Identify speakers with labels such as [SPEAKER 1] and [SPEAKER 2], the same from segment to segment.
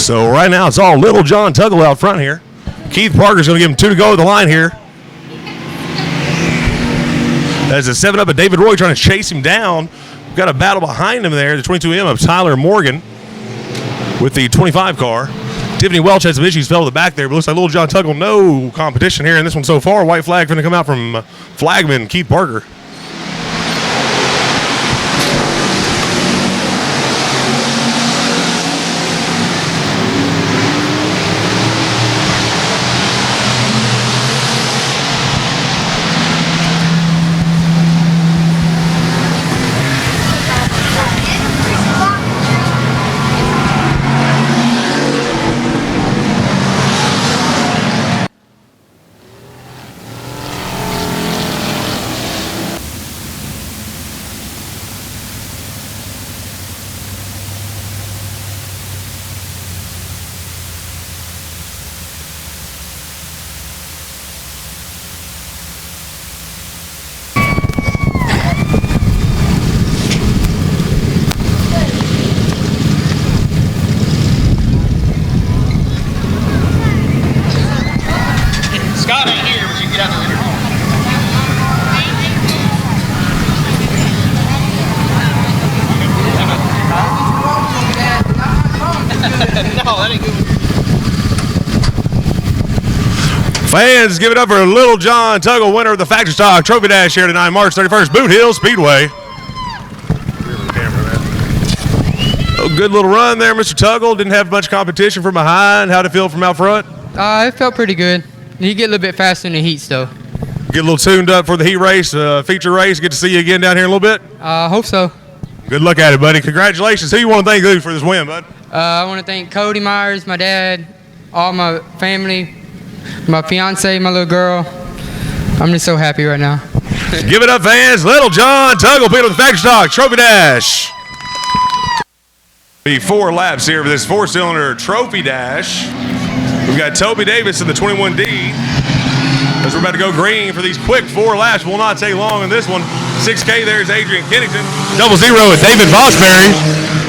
[SPEAKER 1] So right now it's all Little John Tuggle out front here. Keith Parker's going to give him 2 to go at the line here. There's a 7 up of David Roy trying to chase him down. We've got a battle behind him there. The 22M of Tyler Morgan with the 25 car. Tiffany Welch had some issues, fell to the back there, but looks like Little John Tuggle, no competition here in this one so far. White flag going to come out from flagman Keith Parker. Fans, give it up for Little John Tuggle, winner of the Factory Stock Trophy Dash here tonight, March 31st, Boothill Speedway. Oh, good little run there, Mr. Tuggle. Didn't have much competition from behind. How'd it feel from out front?
[SPEAKER 2] It felt pretty good. You get a little bit faster in the heats, though.
[SPEAKER 1] Get a little tuned up for the heat race, feature race. Get to see you again down here in a little bit?
[SPEAKER 2] Hope so.
[SPEAKER 1] Good luck at it, buddy. Congratulations. Who you want to thank for this win, bud?
[SPEAKER 2] I want to thank Cody Myers, my dad, all my family, my fiance, my little girl. I'm just so happy right now.
[SPEAKER 1] Give it up, fans. Little John Tuggle, picked up the Factory Stock Trophy Dash. Be 4 laps here for this 4-cylinder Trophy Dash. We've got Toby Davis in the 21D. As we're about to go green for these quick 4 laps. Will not take long in this one. 6K, there's Adrian Kennington. 00 with David Vosbury.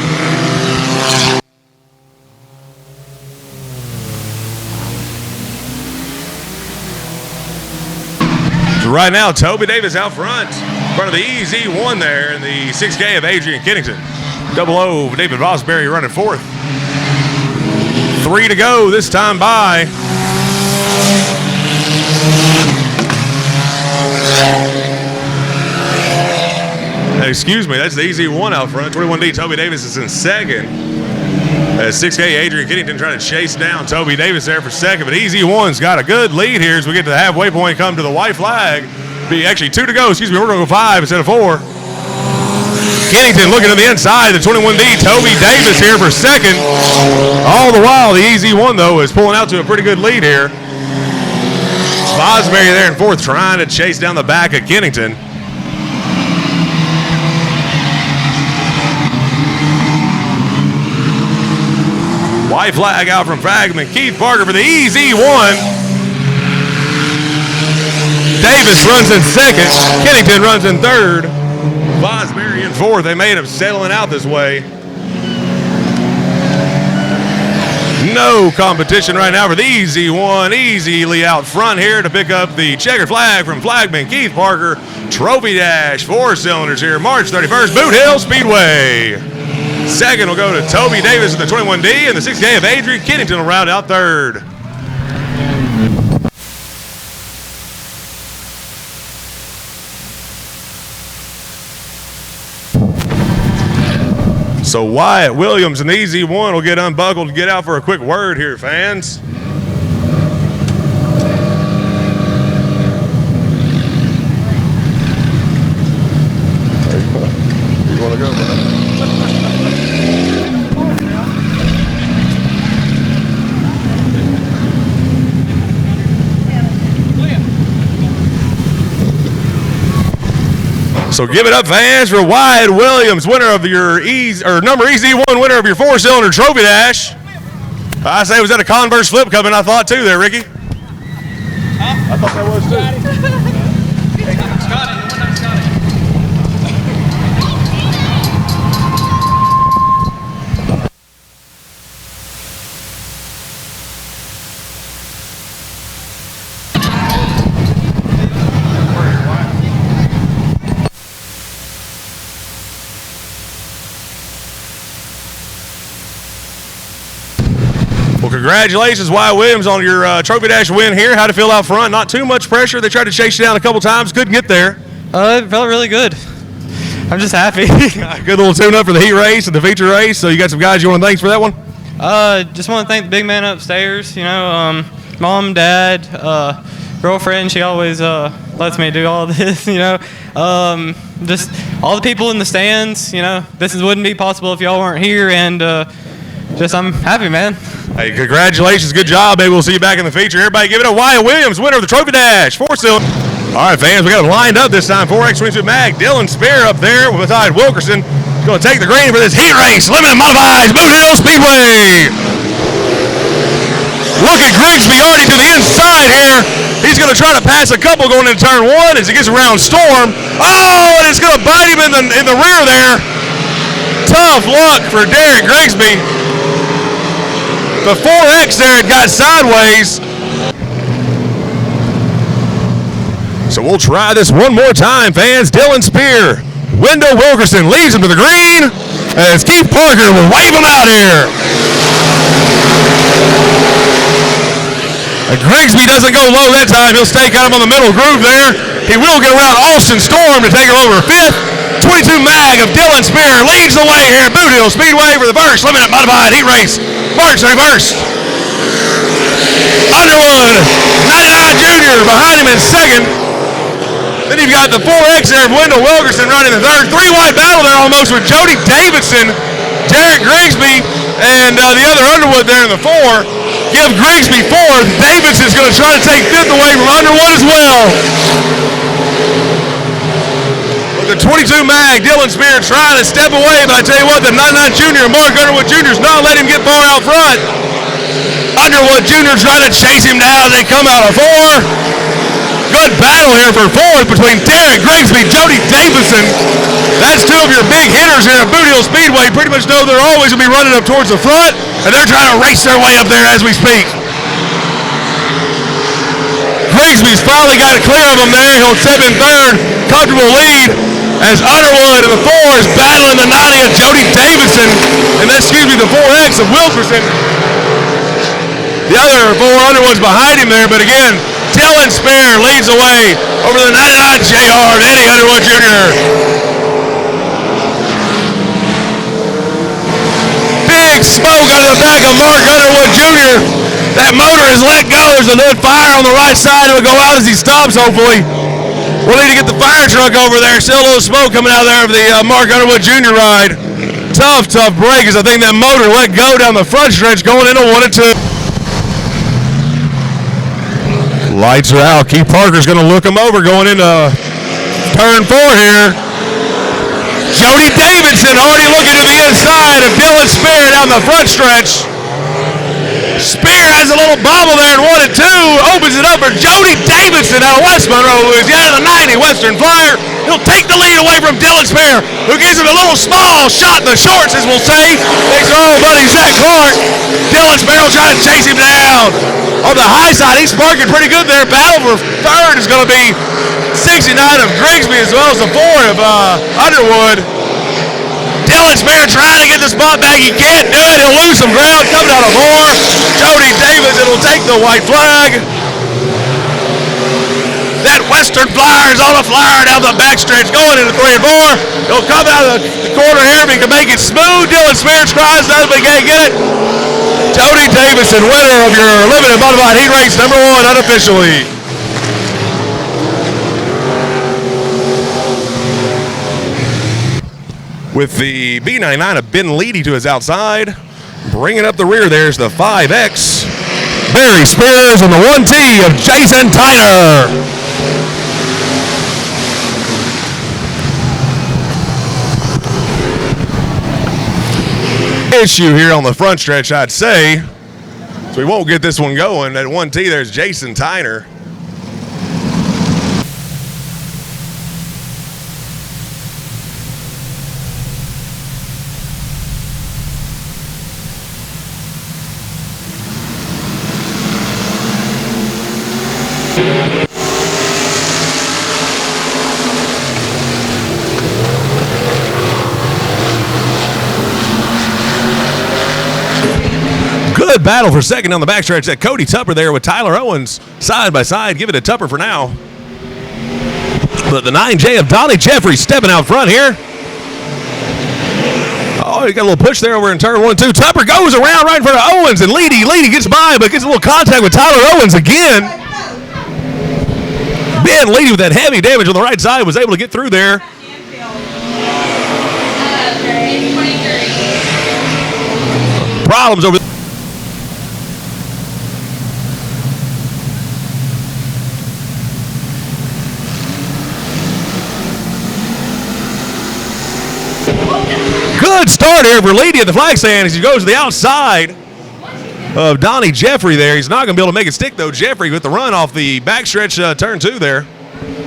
[SPEAKER 1] Right now, Toby Davis out front of the EZ1 there in the 6K of Adrian Kennington. 00 David Vosbury running 4th. 3 to go this time by. Excuse me, that's the EZ1 out front. 21D Toby Davis is in 2nd. As 6K Adrian Kennington trying to chase down Toby Davis there for 2nd, but EZ1's got a good lead here as we get to the halfway point, come to the white flag. Be actually 2 to go, excuse me, we're gonna go 5 instead of 4. Kennington looking to the inside, the 21D Toby Davis here for 2nd. All the while, the EZ1 though is pulling out to a pretty good lead here. Vosbury there in 4th trying to chase down the back of Kennington. White flag out from flagman Keith Parker for the EZ1. Davis runs in 2nd. Kennington runs in 3rd. Vosbury in 4th. They made him settling out this way. No competition right now for the EZ1. Easily out front here to pick up the checkered flag from flagman Keith Parker. Trophy Dash, 4 cylinders here, March 31st, Boothill Speedway. 2nd will go to Toby Davis in the 21D, and the 6K of Adrian Kennington will round out 3rd. So Wyatt Williams and EZ1 will get unbuckled and get out for a quick word here, fans. You want to go, bro? So give it up, fans, for Wyatt Williams, winner of your number EZ1, winner of your 4-cylinder Trophy Dash. I say, was that a Converse flip coming? I thought too there, Ricky. Huh? I thought that was too. Well, congratulations, Wyatt Williams, on your Trophy Dash win here. How'd it feel out front? Not too much pressure. They tried to chase you down a couple times. Couldn't get there.
[SPEAKER 3] It felt really good. I'm just happy.
[SPEAKER 1] Good little tune-up for the heat race and the feature race. So you got some guys you want to thank for that one?
[SPEAKER 3] Just want to thank the big man upstairs. You know, mom, dad, girlfriend. She always lets me do all this. You know, just all the people in the stands. You know, wouldn't be possible if y'all weren't here. And just I'm happy, man.
[SPEAKER 1] Hey, congratulations. Good job. Maybe we'll see you back in the feature. Everybody give it up. Wyatt Williams, winner of the Trophy Dash. 4-cylinder. All right, fans, we got them lined up this time. 4X 22 Mag. Dylan Spear up there beside Wilkerson. He's going to take the green for this heat race. Limited modified Boothill Speedway. Look at Grigsby already to the inside here. He's going to try to pass a couple going into turn one as he gets around Storm. Oh, and it's going to bite him in the rear there. Tough luck for Derek Grigsby. The 4X there had got sideways. So we'll try this one more time, fans. Dylan Spear, Wendell Wilkerson leads him to the green as Keith Parker will wave him out here. And Grigsby doesn't go low that time. He'll stay kind of on the middle groove there. He will get around Austin Storm to take him over fifth. 22 Mag of Dylan Spear leads the way here at Boothill Speedway for the first limited modified heat race. March 31st. Underwood, 99 Jr. behind him in second. Then you've got the 4X there of Wendell Wilkerson running the third. Three-wide battle there almost with Jody Davidson, Derek Grigsby, and the other Underwood there in the four. Give Grigsby fourth. Davidson's going to try to take fifth away from Underwood as well. With the 22 Mag, Dylan Spear trying to step away, but I tell you what, the 99 Jr. Mark Underwood Jr. is not letting him get far out front. Underwood Jr. trying to chase him down as they come out of four. Good battle here for fourth between Derek Grigsby, Jody Davidson. That's two of your big hitters here at Boothill Speedway. Pretty much know they're always going to be running up towards the front, and they're trying to race their way up there as we speak. Grigsby's finally got it clear of him there. He'll step in third. Comfortable lead as Underwood in the four is battling the 90 of Jody Davidson, and that's, the 4X of Wilkerson. The other four Underwoods behind him there, but again, Dylan Spear leads the way over the 99 JR of Eddie Underwood Jr. Big smoke out of the back of Mark Underwood Jr. That motor is let go. There's a little fire on the right side. It'll go out as he stops, hopefully. We'll need to get the fire truck over there. Still a little smoke coming out there of the Mark Underwood Jr. ride. Tough break as I think that motor let go down the front stretch going into 1 and 2. Lights are out. Keith Parker's going to look him over going into turn 4 here. Jody Davidson already looking to the inside of Dylan Spear down the front stretch. Spear has a little bobble there in 1 and 2. Opens it up for Jody Davidson out of West Monroe, Louisiana, the 90 Western Flyer. He'll take the lead away from Dylan Spear, who gives him a little small shot in the shorts, as we'll say. Thanks to our old buddy Zach Clark. Dylan Spear will try to chase him down. On the high side, he's sparking pretty good there. Battle for third is going to be 69 of Grigsby as well as the 4 of Underwood. Dylan Spear trying to get the spot back. He can't do it. He'll lose some ground coming out of 4. Jody Davidson will take the white flag. That Western Flyer is on a flyer down the backstretch going into 3 and 4. He'll come out of the corner here if he can make it smooth. Dylan Spear tries that, but he can't get it. Jody Davidson, winner of your limited modified heat race number 1 unofficially. With the B99 of Ben Leedy to his outside, bringing up the rear, there's the 5X. Barry Spears and the 1T of Jason Tyner. Issue here on the front stretch, I'd say. So we won't get this one going. At 1T, there's Jason Tyner. Good battle for second on the backstretch. That Cody Tupper there with Tyler Owens side by side. Give it to Tupper for now. But the 9J of Donnie Jeffrey stepping out front here. Oh, he got a little push there over in turn 1, 2. Tupper goes around right in front of Owens, and Leedy gets by, but gets a little contact with Tyler Owens again. Ben Leedy with that heavy damage on the right side was able to get through there. Problems over there. Good start here for Leedy at the flag stand as he goes to the outside of Donnie Jeffrey there. He's not going to be able to make it stick, though. Jeffrey with the run off the backstretch turn 2 there.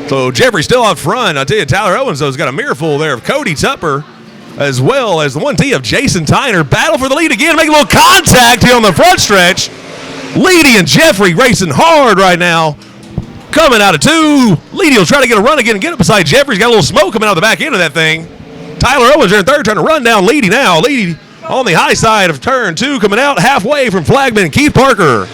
[SPEAKER 1] So Jeffrey still out front. I tell you, Tyler Owens, though, has got a mirror full there of Cody Tupper, as well as the 1T of Jason Tyner. Battle for the lead again, making a little contact here on the front stretch. Leedy and Jeffrey racing hard right now. Coming out of 2. Leedy will try to get a run again and get up beside Jeffrey. He's got a little smoke coming out of the back end of that thing. Tyler Owens there in third, trying to run down Leedy now. Leedy on the high side of turn 2, coming out halfway from flagman Keith Parker.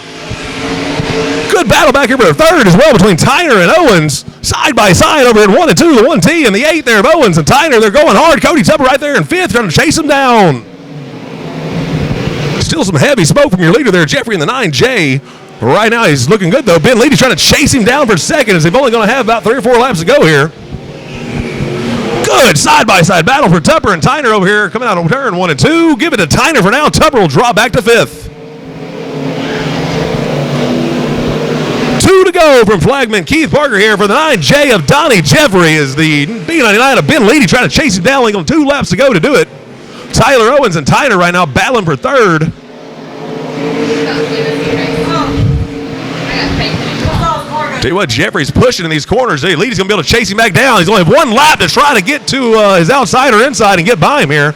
[SPEAKER 1] Good battle back here for the third as well between Tyner and Owens. Side by side over in 1 and 2, the 1T and the 8 there of Owens and Tyner. They're going hard. Cody Tupper right there in 5th, trying to chase him down. Still some heavy smoke from your leader there, Jeffrey in the 9J. Right now he's looking good, though. Ben Leedy's trying to chase him down for second as they've only going to have about 3 or 4 laps to go here. Good side-by-side battle for Tupper and Tyner over here coming out on turn 1 and 2. Give it to Tyner for now. Tupper will draw back to 5th. 2 to go from flagman Keith Parker here for the 9J of Donnie Jeffrey as the B99 of Ben Leedy trying to chase him down. Only 2 laps to go to do it. Tyler Owens and Tyner right now battling for third. Tell you what, Jeffrey's pushing in these corners. Leedy's going to be able to chase him back down. He's only have 1 lap to try to get to his outside or inside and get by him here.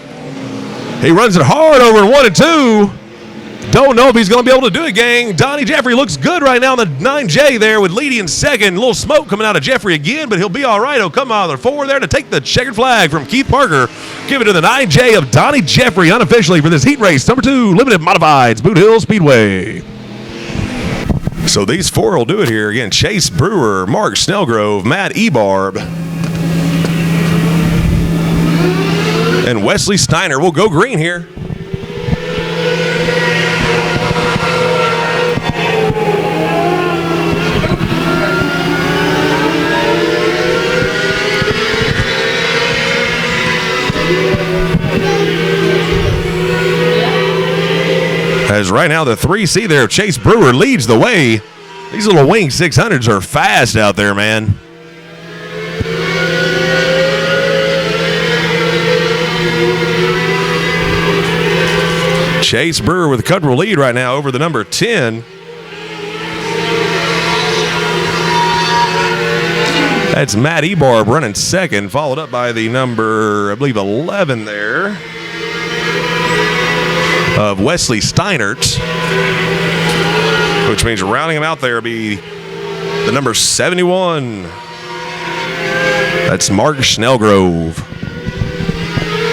[SPEAKER 1] He runs it hard over in 1 and 2. Don't know if he's going to be able to do it, gang. Donnie Jeffrey looks good right now in the 9J there with Leedy in second. A little smoke coming out of Jeffrey again, but he'll be all right. He'll come out of the 4 there to take the checkered flag from Keith Parker. Give it to the 9J of Donnie Jeffrey unofficially for this heat race. Number 2, Limited Modifieds, Boothill Speedway. So these 4 will do it here. Again, Chase Brewer, Mark Snellgrove, Matt Ebarb, and Wesley Steiner will go green here. As right now the 3C there of Chase Brewer leads the way. These little wing 600s are fast out there, man. Chase Brewer with a comfortable lead right now over the number 10. That's Matt Ebarb running second, followed up by the number, I believe, 11 there of Wesley Steinert, which means rounding him out there will be the number 71. That's Mark Snellgrove.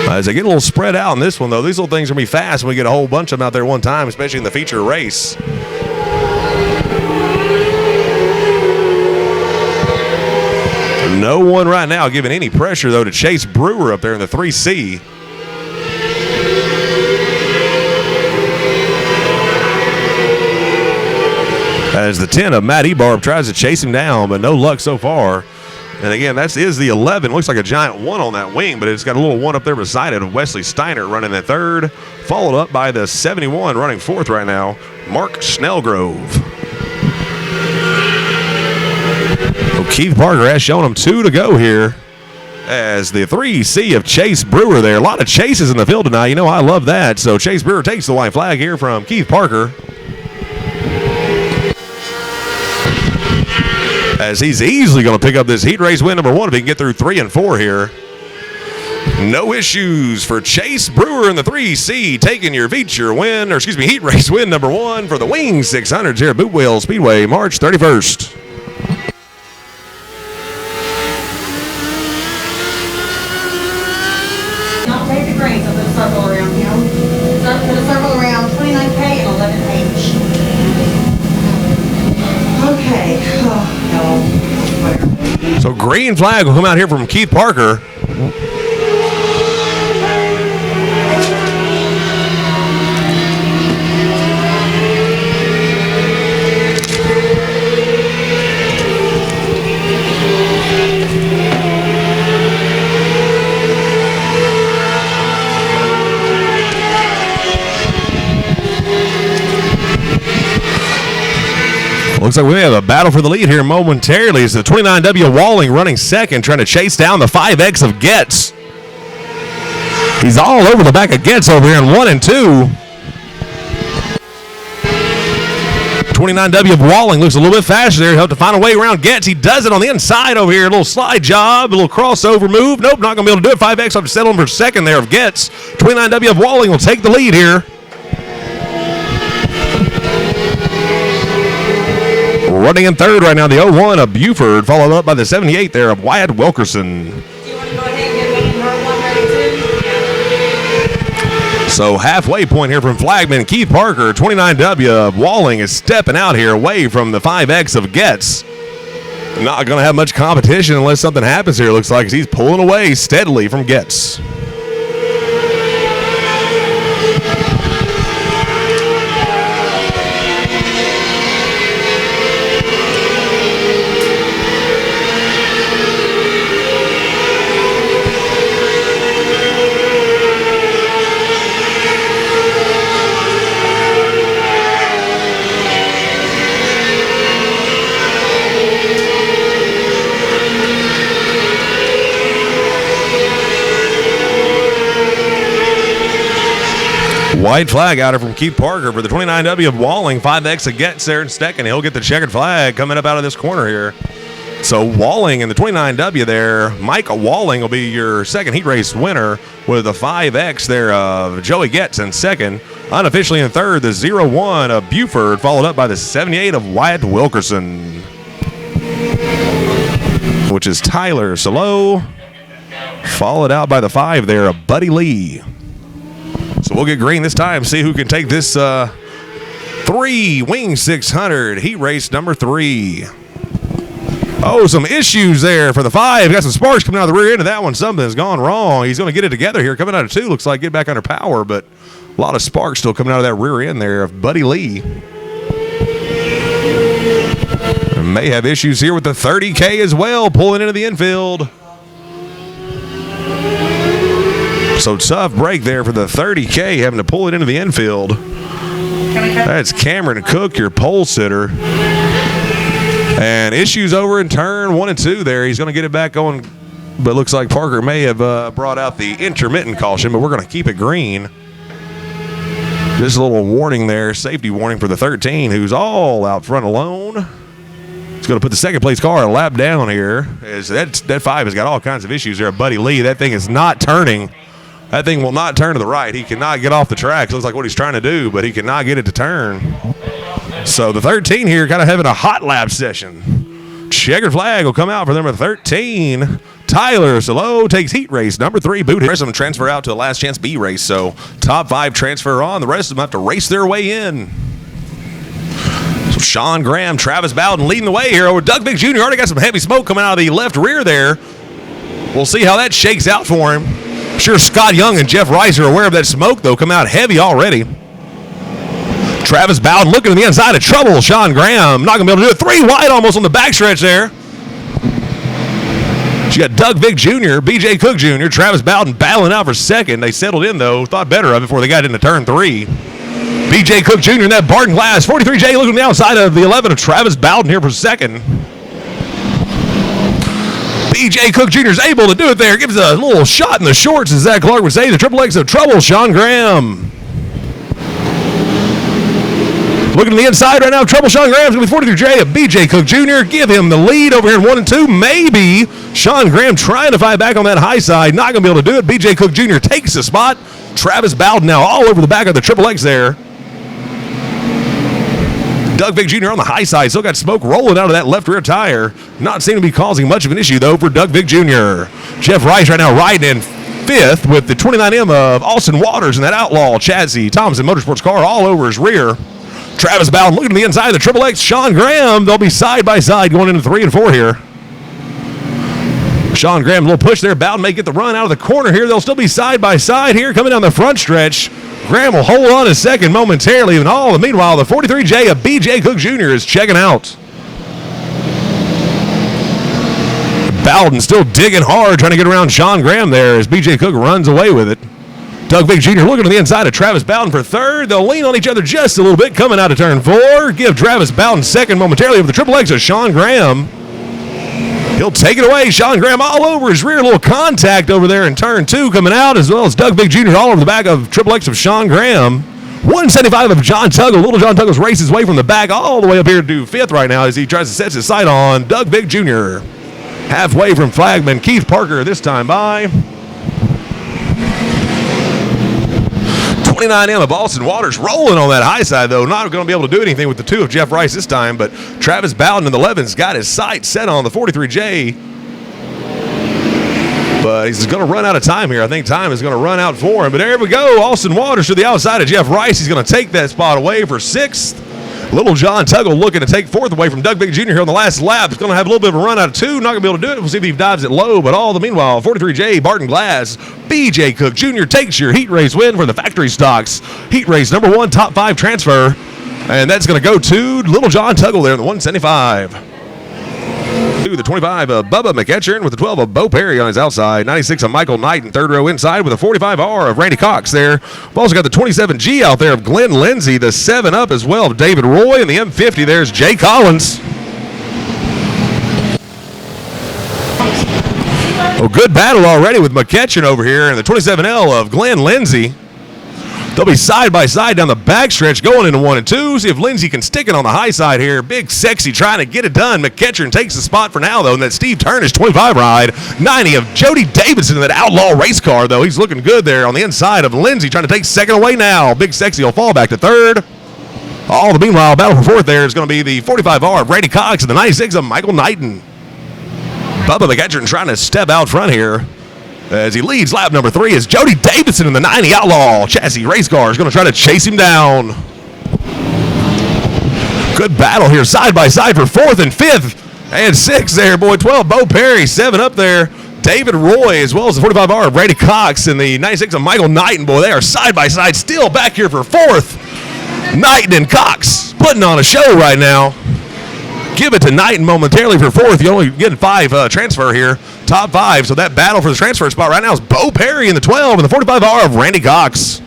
[SPEAKER 1] As they get a little spread out in this one, though, these little things are going to be fast when we get a whole bunch of them out there one time, especially in the feature race. No one right now giving any pressure, though, to Chase Brewer up there in the 3C. As the 10 of Matt Ebarb tries to chase him down, but no luck so far. And again, that is the 11. Looks like a giant 1 on that wing, but it's got a little 1 up there beside it of Wesley Steiner running at third, followed up by the 71 running 4th right now, Mark Snellgrove. So Keith Parker has shown him 2 to go here as the 3C of Chase Brewer there. A lot of chases in the field tonight. You know, I love that. So Chase Brewer takes the white flag here from Keith Parker, as he's easily going to pick up this heat race win number 1 if he can get through 3 and 4 here. No issues for Chase Brewer in the 3C, taking your feature win, or excuse me, heat race win number 1 for the Wing 600s here at Boothill Speedway, March 31st.
[SPEAKER 4] Don't take the greens of the circle around him. For the circle around 29K and 11K.
[SPEAKER 1] So green flag will come out here from Keith Parker. Looks like we may have a battle for the lead here momentarily. It's the 29W Walling running second, trying to chase down the 5X of Getz. He's all over the back of Getz over here in 1 and 2. 29W of Walling looks a little bit faster there. He'll have to find a way around Getz. He does it on the inside over here. A little slide job, a little crossover move. Nope, not going to be able to do it. 5X have to settle him for second there of Getz. 29W of Walling will take the lead here. Running in third right now, the 01 of Buford, followed up by the 78 there of Wyatt Wilkerson.
[SPEAKER 2] Do you want to go ahead and get ready for 1 ready too?
[SPEAKER 1] So halfway point here from flagman Keith Parker. 29W of Walling is stepping out here away from the 5X of Getz. Not going to have much competition unless something happens here. Looks like he's pulling away steadily from Getz. White flag out here from Keith Parker for the 29W of Walling. 5X of Getz there in second. He'll get the checkered flag coming up out of this corner here. So Walling and the 29W there. Mike Walling will be your second heat race winner with the 5X there of Joey Getz in second. Unofficially in third, the 01 of Buford, followed up by the 78 of Wyatt Wilkerson, which is Tyler Salo, followed out by the 5 there of Buddy Lee. So we'll get green this time, see who can take this 3 Wing 600 heat race number 3. Oh, some issues there for the 5. Got some sparks coming out of the rear end of that one. Something's gone wrong. He's going to get it together here. Coming out of 2, looks like get back under power, but a lot of sparks still coming out of that rear end there of Buddy Lee. And may have issues here with the 30K as well, pulling into the infield. So tough break there for the 30K, having to pull it into the infield. That's Cameron Cook, your pole sitter. And issues over in turn 1 and 2 there. He's going to get it back going, but looks like Parker may have brought out the intermittent caution, but we're going to keep it green. Just a little warning there, safety warning for the 13, who's all out front alone. He's going to put the second place car a lap down here. As that 5 has got all kinds of issues there. Buddy Lee, that thing is not turning. That thing will not turn to the right. He cannot get off the track. Looks like what he's trying to do, but he cannot get it to turn. So the 13 here kind of having a hot lap session. Checkered flag will come out for number 13. Tyler Salo takes heat race number 3. Boothill. The rest of them transfer out to the last chance B race. So top 5 transfer on. The rest of them have to race their way in. So Sean Graham, Travis Bowden leading the way here over Doug Vick Jr. Already got some heavy smoke coming out of the left rear there. We'll see how that shakes out for him. Sure, Scott Young and Jeff Rice are aware of that smoke, though. Come out heavy already. Travis Bowden looking to the inside of trouble. Sean Graham not going to be able to do it. 3 wide almost on the backstretch there. You got Doug Vick Jr., B.J. Cook Jr., Travis Bowden battling out for second. They settled in, though. Thought better of it before they got into turn 3. B.J. Cook Jr. in that Barton Glass. 43J looking to the outside of the 11 of Travis Bowden here for second. B.J. Cook Jr. is able to do it there. Gives a little shot in the shorts, as Zach Clark would say. The triple X of trouble, Sean Graham. Looking to the inside right now, trouble Sean Graham's going to be 43J of B.J. Cook Jr. Give him the lead over here in 1 and 2. Maybe Sean Graham trying to fight back on that high side. Not going to be able to do it. B.J. Cook Jr. takes the spot. Travis Bowden now all over the back of the triple X there. Doug Vick Jr. on the high side. Still got smoke rolling out of that left rear tire. Not seeming to be causing much of an issue, though, for Doug Vick Jr. Jeff Rice right now riding in 5th with the 29M of Austin Waters and that Outlaw Chassis Thompson Motorsports car all over his rear. Travis Bowden looking to the inside of the triple X. Sean Graham, they'll be side by side going into 3 and 4 here. Sean Graham, a little push there. Bowden may get the run out of the corner here. They'll still be side by side here coming down the front stretch. Graham will hold on a second momentarily. And meanwhile, the 43J of B.J. Cook Jr. is checking out. Bowden still digging hard, trying to get around Sean Graham there as B.J. Cook runs away with it. Doug Vick Jr. looking to the inside of Travis Bowden for third. They'll lean on each other just a little bit coming out of turn 4. Give Travis Bowden second momentarily over the triple X of Sean Graham. He'll take it away. Sean Graham all over his rear. A little contact over there in turn 2 coming out, as well as Doug Vick Jr. all over the back of triple X of Sean Graham. 175 of John Tuggle. Little John Tuggle's races his way from the back all the way up here to 5th right now as he tries to set his sight on Doug Vick Jr. Halfway from flagman Keith Parker this time by. 29M of Austin Waters rolling on that high side, though. Not going to be able to do anything with the 2 of Jeff Rice this time, but Travis Bowden in the 11's got his sight set on the 43J. But he's going to run out of time here. I think time is going to run out for him. But there we go. Austin Waters to the outside of Jeff Rice. He's going to take that spot away for 6th. Little John Tuggle looking to take 4th away from Doug Vick Jr. here on the last lap. He's going to have a little bit of a run out of 2. Not going to be able to do it. We'll see if he dives it low. But all the meanwhile, 43J, Barton Glass, B.J. Cook Jr. takes your heat race win for the factory stocks. Heat race number 1, top 5 transfer. And that's going to go to Little John Tuggle there in the 175. To the 25 of Bubba McEachern with the 12 of Bo Perry on his outside. 96 of Michael Knight in 3rd row inside with a 45R of Randy Cox there. We've also got the 27G out there of Glenn Lindsay. The 7 up as well of David Roy. And the M50 there's Jay Collins. Oh, good battle already with McEachern over here. And the 27L of Glenn Lindsay. They'll be side by side down the backstretch going into 1 and 2. See if Lindsay can stick it on the high side here. Big Sexy trying to get it done. McEachern takes the spot for now, though. And that Steve Turnish 25 ride. 90 of Jody Davidson in that outlaw race car, though. He's looking good there on the inside of Lindsay trying to take 2nd away now. Big Sexy will fall back to 3rd. All the meanwhile, battle for 4th there is going to be the 45R of Randy Cox and the 96 of Michael Knighton. Bubba McEachern trying to step out front here. As he leads lap number 3 is Jody Davidson in the 90 Outlaw chassis race car is going to try to chase him down. Good battle here side by side for 4th and 5th and 6th there, boy. 12 Bo Perry, 7 up there. David Roy as well as the 45R of Brady Cox and the 96 of Michael Knighton. Boy, they are side by side still back here for 4th. Knighton and Cox putting on a show right now. Give it to Knighton momentarily for 4th. You're only getting 5 transfer here. Top 5, so that battle for the transfer spot right now is Bo Perry in the 12 and the 45R of Randy Cox.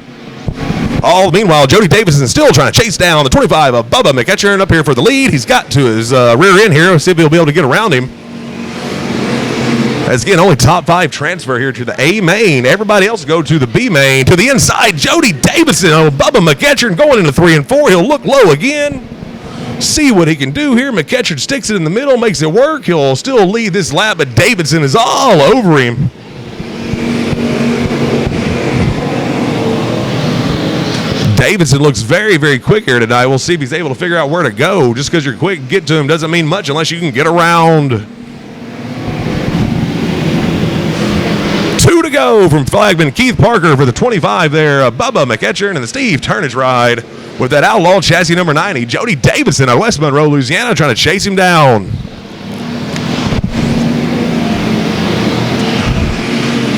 [SPEAKER 1] All meanwhile, Jody Davidson still trying to chase down the 25 of Bubba McEachern up here for the lead. He's got to his rear end here. Let's see if he'll be able to get around him. As again, only top 5 transfer here to the A main. Everybody else go to the B main. To the inside, Jody Davidson. Oh, Bubba McEachern going into 3 and 4. He'll look low again. See what he can do here. McEachern sticks it in the middle, makes it work. He'll still lead this lap, but Davidson is all over him. Davidson looks very, very quick here tonight. We'll see if he's able to figure out where to go. Just because you're quick and get to him doesn't mean much unless you can get around. 2 to go from flagman Keith Parker for the 25 there. Bubba McEachern and the Steve Turnage ride. With that outlaw chassis number 90, Jody Davidson out of West Monroe, Louisiana, trying to chase him down.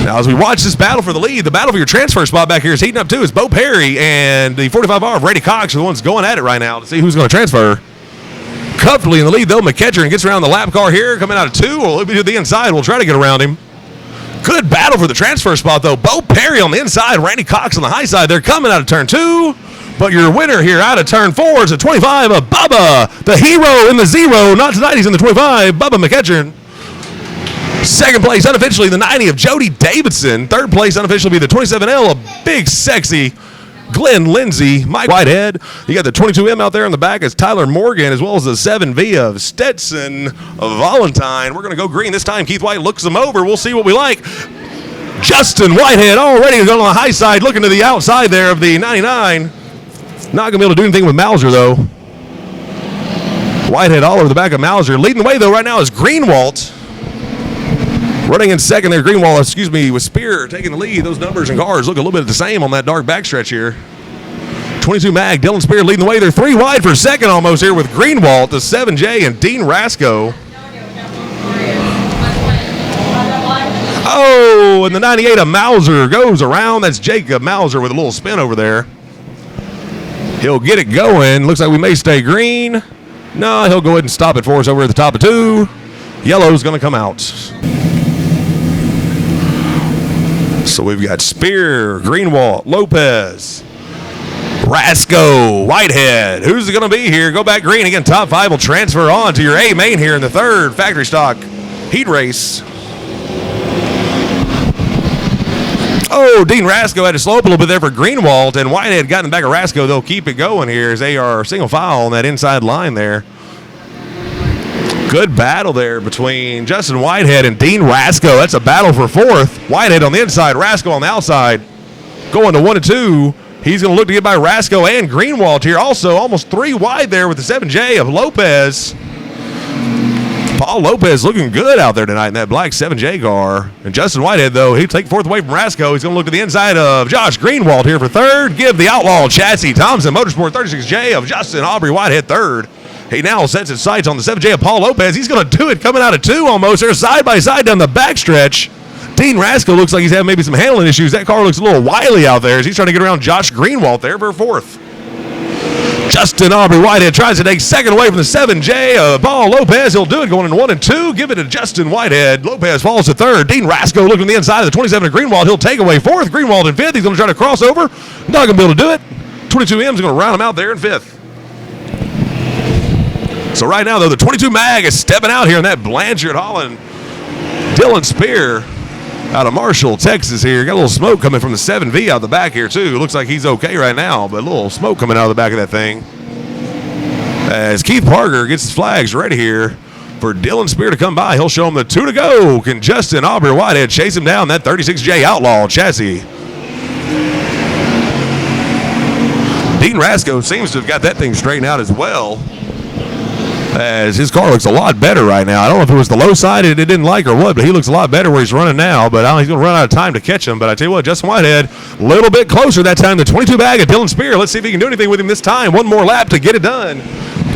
[SPEAKER 1] Now, as we watch this battle for the lead, the battle for your transfer spot back here is heating up too. It's Bo Perry and the 45R of Brady Cox are the ones going at it right now to see who's going to transfer. Comfortably in the lead, though, McEachern gets around the lap car here, coming out of 2. We'll be to the inside. We'll try to get around him. Good battle for the transfer spot, though. Bo Perry on the inside, Randy Cox on the high side. They're coming out of turn 2. But your winner here out of turn 4 is a 25 of Bubba, the hero in the 0. Not tonight, he's in the 25, Bubba McEachern. 2nd place, unofficially, the 90 of Jody Davidson. 3rd place, unofficially, be the 27L of Big Sexy Glenn Lindsay. Mike Whitehead. You got the 22M out there in the back as Tyler Morgan, as well as the 7V of Stetson Valentine. We're going to go green this time. Keith White looks them over. We'll see what we like. Justin Whitehead already going on the high side, looking to the outside there of the 99. Not going to be able to do anything with Mauser, though. Whitehead all over the back of Mauser. Leading the way, though, right now is Greenwald. Running in 2nd there, Greenwald, with Spear taking the lead. Those numbers and cars look a little bit the same on that dark backstretch here. 22 Mag, Dylan Spear leading the way. They're 3 wide for 2nd almost here with Greenwald, the 7J, and Dean Rasco. Oh, and the 98 of Mauser goes around. That's Jacob Mauser with a little spin over there. He'll get it going. Looks like we may stay green. No, he'll go ahead and stop it for us over at the top of 2. Yellow's going to come out. So we've got Spear, Greenwald, Lopez, Rasco, Whitehead. Who's it going to be here? Go back green. Again, top 5 will transfer on to your A main here in the 3rd factory stock heat race. Oh, Dean Rasco had to slow up a little bit there for Greenwald, and Whitehead got in the back of Rasco. They'll keep it going here as they are single file on that inside line there. Good battle there between Justin Whitehead and Dean Rasco. That's a battle for 4th. Whitehead on the inside, Rasco on the outside. Going to 1 and 2. He's going to look to get by Rasco and Greenwald here. Also, almost 3 wide there with the 7J of Lopez. Paul Lopez looking good out there tonight in that black 7J car. And Justin Whitehead, though, he'll take 4th away from Rasco. He's going to look to the inside of Josh Greenwald here for 3rd. Give the outlaw chassis Thompson Motorsport 36J of Justin Aubrey Whitehead 3rd. He now sets his sights on the 7J of Paul Lopez. He's going to do it coming out of 2 almost. They're side by side down the backstretch. Dean Rasco looks like he's having maybe some handling issues. That car looks a little wily out there as he's trying to get around Josh Greenwald there for 4th. Justin Aubrey Whitehead tries to take 2nd away from the 7J. Paul Lopez, he'll do it going in 1 and 2. Give it to Justin Whitehead. Lopez falls to 3rd. Dean Rasco looking to the inside of the 27 of Greenwald. He'll take away 4th. Greenwald in 5th. He's going to try to cross over. Not going to be able to do it. 22M's going to round him out there in 5th. So right now, though, the 22 Mag is stepping out here in that Blanchard Holland. Dylan Spear out of Marshall, Texas here. Got a little smoke coming from the 7V out the back here, too. Looks like he's okay right now, but a little smoke coming out of the back of that thing. As Keith Parker gets his flags ready here for Dylan Spear to come by. He'll show him the 2 to go. Can Justin Aubrey Whitehead chase him down that 36J Outlaw chassis? Dean Rasco seems to have got that thing straightened out as well, as his car looks a lot better right now. I don't know if it was the low side it didn't like or what, but he looks a lot better where he's running now. But he's going to run out of time to catch him. But I tell you what, Justin Whitehead, a little bit closer that time. The 22 Mag of Dylan Spear. Let's see if he can do anything with him this time. One more lap to get it done.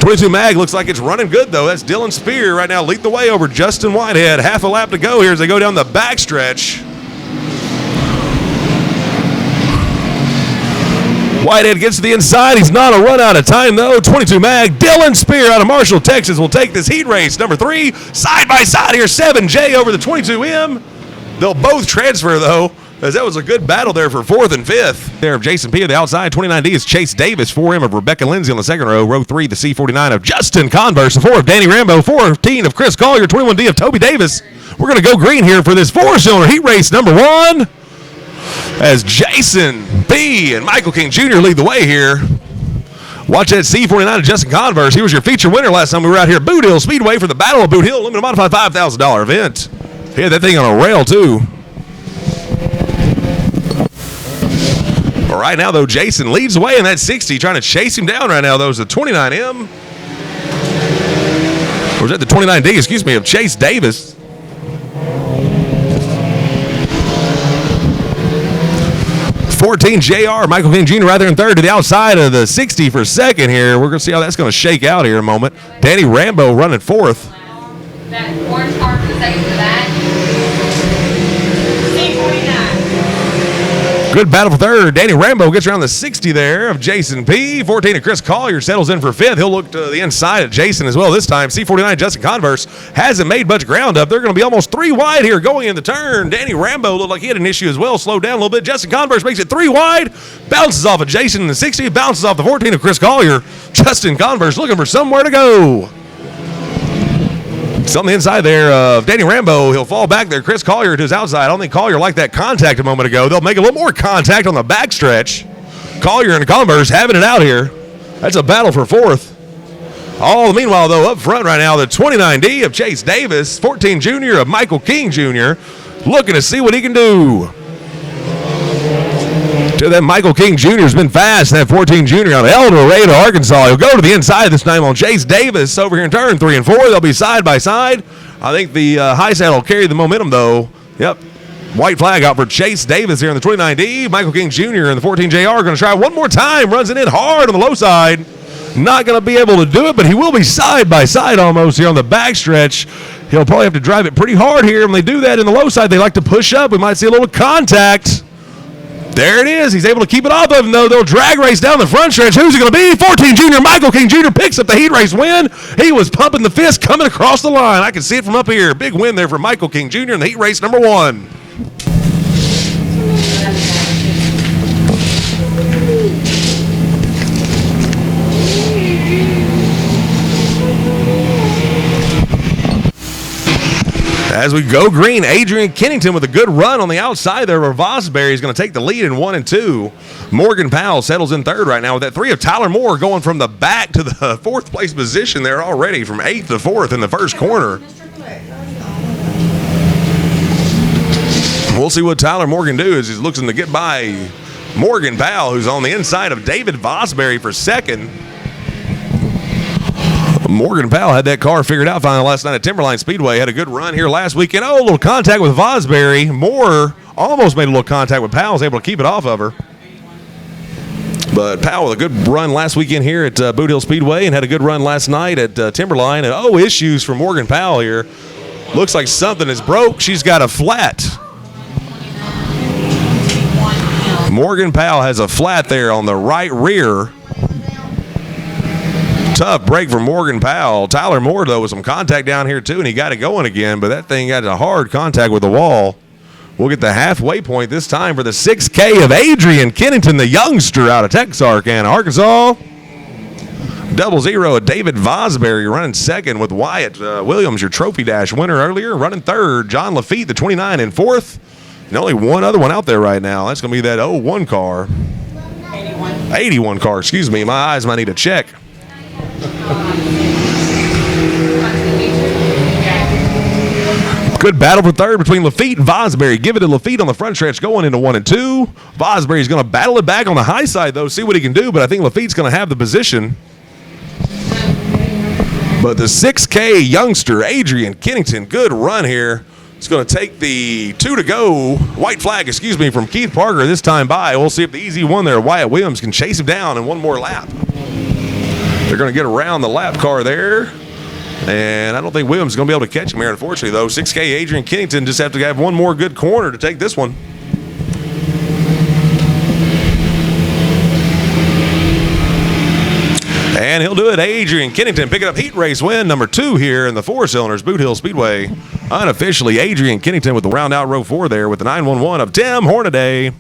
[SPEAKER 1] 22 Mag looks like it's running good, though. That's Dylan Spear right now lead the way over Justin Whitehead. Half a lap to go here as they go down the backstretch. Whitehead gets to the inside. He's not a run out of time, though. 22 Mag. Dylan Spear out of Marshall, Texas will take this heat race. Number 3, side by side here. 7J over the 22M. They'll both transfer, though, as that was a good battle there for 4th and 5th. There of Jason P. on the outside. 29D is Chase Davis. 4M of Rebecca Lindsay on the 2nd row. Row 3, the C49 of Justin Converse. The 4 of Danny Rambo. 14 of Chris Collier. 21D of Toby Davis. We're going to go green here for this 4-cylinder heat race number 1. As Jason B. and Michael King Jr. lead the way here. Watch that C49 of Justin Converse. He was your feature winner last time we were out here at Boothill Speedway for the Battle of Boothill Limited Modified $5,000 event. He had that thing on a rail, too. But right now, though, Jason leads the way in that 60, trying to chase him down right now, though, is the 29M. Or is that the 29D, excuse me, of Chase Davis. 14 JR, Michael King Jr. right there in 3rd to the outside of the 60 for 2nd here. We're going to see how that's going to shake out here in a moment. Danny Rambo running 4th.
[SPEAKER 4] That orange car for the 2nd for that. C49.
[SPEAKER 1] Good battle for 3rd. Danny Rambo gets around the 60 there of Jason P. 14 of Chris Collier settles in for 5th. He'll look to the inside of Jason as well this time. C49 Justin Converse hasn't made much ground up. They're going to be almost 3 wide here going in the turn. Danny Rambo looked like he had an issue as well. Slowed down a little bit. Justin Converse makes it 3 wide. Bounces off of Jason in the 60. Bounces off the 14 of Chris Collier. Justin Converse looking for somewhere to go. It's on the inside there of Danny Rambo. He'll fall back there. Chris Collier to his outside. I don't think Collier liked that contact a moment ago. They'll make a little more contact on the backstretch. Collier and Converse having it out here. That's a battle for 4th. All the meanwhile, though, up front right now, the 29D of Chase Davis, 14 Jr. of Michael King Jr., looking to see what he can do. To that Michael King Jr. has been fast. That 14 Jr. out of El Dorado, Arkansas. He'll go to the inside this time on Chase Davis over here in turn 3 and 4. They'll be side by side. I think the high side will carry the momentum, though. Yep. White flag out for Chase Davis here in the 29D. Michael King Jr. and the 14 JR are going to try one more time. Runs it in hard on the low side. not going to be able to do it, but he will be side by side almost here on the backstretch. He'll probably have to drive it pretty hard here. When they do that in the low side, they like to push up. We might see a little contact. There it is. He's able to keep it off of him, though. They'll drag race down the front stretch. Who's it going to be? 14 junior Michael King Jr. picks up the heat race win. He was pumping the fist coming across the line. I can see it from up here. Big win there for Michael King Jr. in the heat race number 1. As we go green, Adrian Kennington with a good run on the outside there where Vosbury is going to take the lead in 1 and 2. Morgan Powell settles in third right now with that 3 of Tyler Moore going from the back to the 4th place position there already from 8th to 4th in the first corner. We'll see what Tyler Moore can do as he's looking to get by Morgan Powell, who's on the inside of David Vosbury for second. Morgan Powell had that car figured out finally last night at Timberline Speedway. Had a good run here last weekend. Oh, a little contact with Vosbury. Moore almost made a little contact with Powell. Was able to keep it off of her. But Powell with a good run last weekend here at Boothill Speedway and had a good run last night at Timberline. And issues for Morgan Powell here. Looks like something is broke. She's got a flat. Morgan Powell has a flat there on the right rear. Tough break for Morgan Powell. Tyler Moore, though, with some contact down here, too, and he got it going again, but that thing got a hard contact with the wall. We'll get the halfway point this time for the 6K of Adrian Kennington, the youngster out of Texarkana, Arkansas. 0-0 of David Vosbury running second with Wyatt Williams, your Trophy Dash winner earlier. Running third, John Lafitte, the 29 in fourth. And only one other one out there right now. That's going to be that 01 car. 81 car, excuse me. My eyes might need a check. Good battle for third between Lafitte and Vosbury. Give it to Lafitte on the front stretch going into 1 and 2. Vosbury's going to battle it back on the high side, though, see what he can do, but I think Lafitte's going to have the position. But the 6K youngster, Adrian Kennington, good run here. It's going to take the 2 to go, white flag, excuse me, from Keith Parker this time by. We'll see if the easy one there, Wyatt Williams, can chase him down in one more lap. They're going to get around the lap car there. And I don't think Williams is going to be able to catch him here, unfortunately, though. 6K Adrian Kennington just have to have one more good corner to take this one. And he'll do it. Adrian Kennington picking up heat race win number 2 here in the 4 cylinders, Boothill Speedway. Unofficially, Adrian Kennington with the round out row 4 there with the 911 of Tim Hornaday.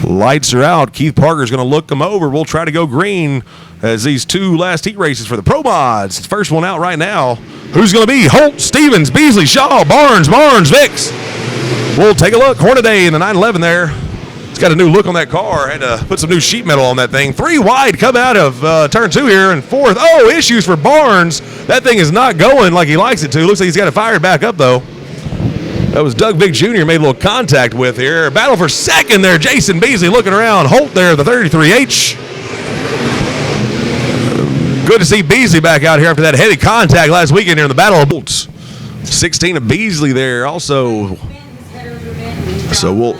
[SPEAKER 1] Lights are out. Keith Parker's going to look them over. We'll try to go green as these 2 last heat races for the Pro Mods. First one out right now. Who's going to be? Holt, Stevens, Beasley, Shaw, Barnes, Vicks. We'll take a look. Hornaday in the 911 there. It's got a new look on that car. Had to put some new sheet metal on that thing. 3 wide come out of turn 2 here and 4th. Oh, issues for Barnes. That thing is not going like he likes it to. Looks like he's got it fired back up, though. That was Doug Big Jr. made a little contact with here. Battle for second there. Jason Beasley looking around. Holt there, the 33H. Good to see Beasley back out here after that heavy contact last weekend here in the Battle of Bolts. 16 of Beasley there also. So we'll...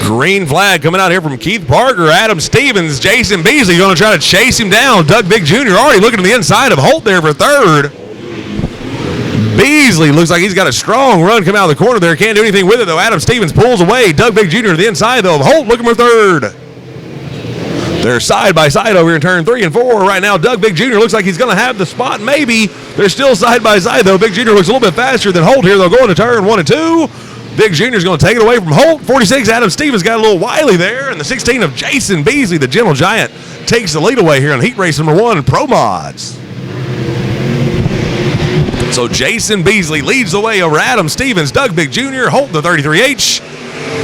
[SPEAKER 1] Green flag coming out here from Keith Parker, Adam Stevens, Jason Beasley going to try to chase him down. Doug Big Jr. already looking to the inside of Holt there for third. Beasley looks like he's got a strong run coming out of the corner there. Can't do anything with it, though. Adam Stevens pulls away. Doug Big Jr. to the inside, though, of Holt looking for third. They're side by side over here in turn 3 and 4 right now. Doug Big Jr. looks like he's going to have the spot, maybe. They're still side by side, though. Big Jr. looks a little bit faster than Holt here. They'll go into turn 1 and 2. Big Jr. is going to take it away from Holt. 46, Adam Stevens got a little wily there. And the 16 of Jason Beasley, the Gentle Giant, takes the lead away here on heat race number 1 in Pro Mods. So Jason Beasley leads the way over Adam Stevens, Doug Big Jr., Holt the 33H.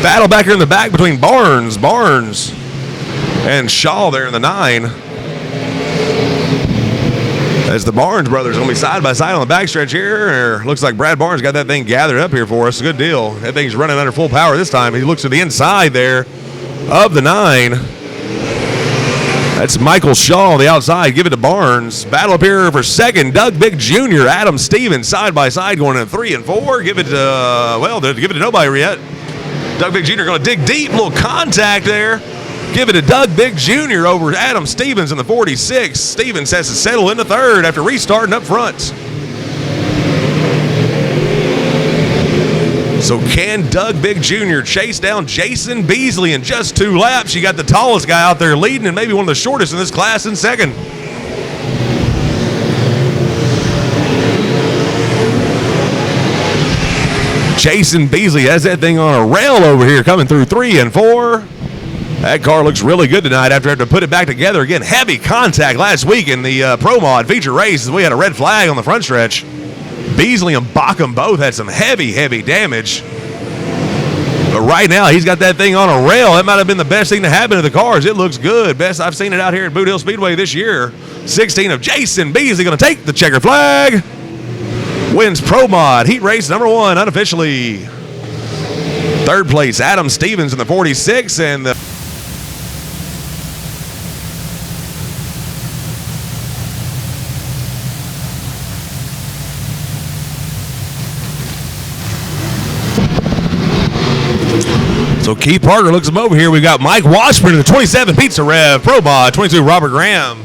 [SPEAKER 1] Battle back here in the back between Barnes, and Shaw there in the 9. As the Barnes brothers are going to be side by side on the backstretch here. Looks like Brad Barnes got that thing gathered up here for us. Good deal. That thing's running under full power this time. He looks to the inside there of the 9. That's Michael Shaw on the outside. Give it to Barnes. Battle up here for second. Doug Big Jr., Adam Stevens side by side going in 3 and 4. Give it to, give it to nobody yet. Doug Big Jr. going to dig deep. Little contact there. Give it to Doug Big Jr. over Adam Stevens in the 46. Stevens has to settle into third after restarting up front. So can Doug Big Jr. chase down Jason Beasley in just 2 laps? You got the tallest guy out there leading and maybe one of the shortest in this class in second. Jason Beasley has that thing on a rail over here coming through 3 and 4. That car looks really good tonight after having to put it back together. Again, heavy contact last week in the Pro Mod feature race as we had a red flag on the front stretch. Beasley and Backham both had some heavy damage. But right now, he's got that thing on a rail. That might have been the best thing to happen to the cars. It looks good. Best I've seen it out here at Boothill Speedway this year. 16 of Jason Beasley going to take the checker flag. Wins Pro Mod heat race number 1 unofficially. Third place, Adam Stevens in the 46. And the So Keith Parker looks him over here. We got Mike Washburn in the 27 Pizza Rev Pro Mod, 22 Robert Graham.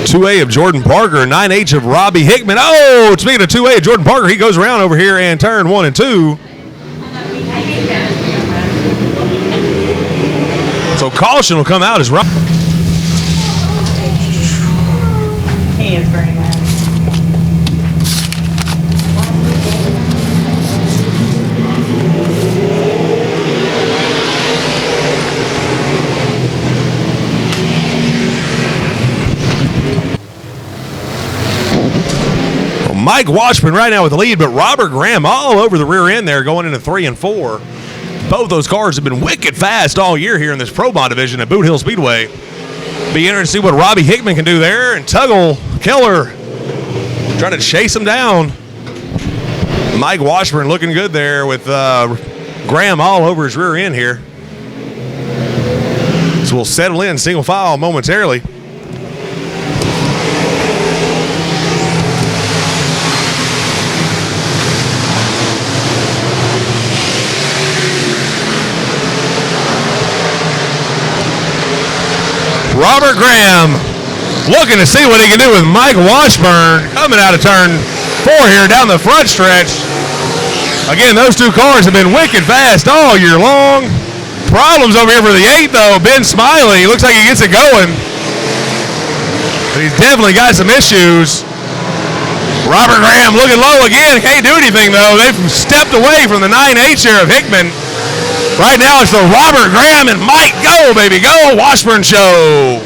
[SPEAKER 1] 2A of Jordan Parker, 9H of Robbie Hickman. Oh, speaking of 2A of Jordan Parker, he goes around over here and turn 1 and 2. So caution will come out as Rob.
[SPEAKER 5] He is very mad.
[SPEAKER 1] Mike Washburn right now with the lead, but Robert Graham all over the rear end there going into 3 and 4. Both those cars have been wicked fast all year here in this Pro Mod division at Boothill Speedway. Be interested to see what Robbie Hickman can do there. And Tuggle Keller trying to chase him down. Mike Washburn looking good there with Graham all over his rear end here. So we'll settle in single file momentarily. Robert Graham looking to see what he can do with Mike Washburn coming out of turn 4 here down the front stretch. Again, those two cars have been wicked fast all year long. Problems over here for the 8 though. Ben Smiley looks like he gets it going, but he's definitely got some issues. Robert Graham looking low again. Can't do anything though. They've stepped away from the 9H here of Hickman. Right now it's the Robert Graham and Mike go, baby, go, Washburn show.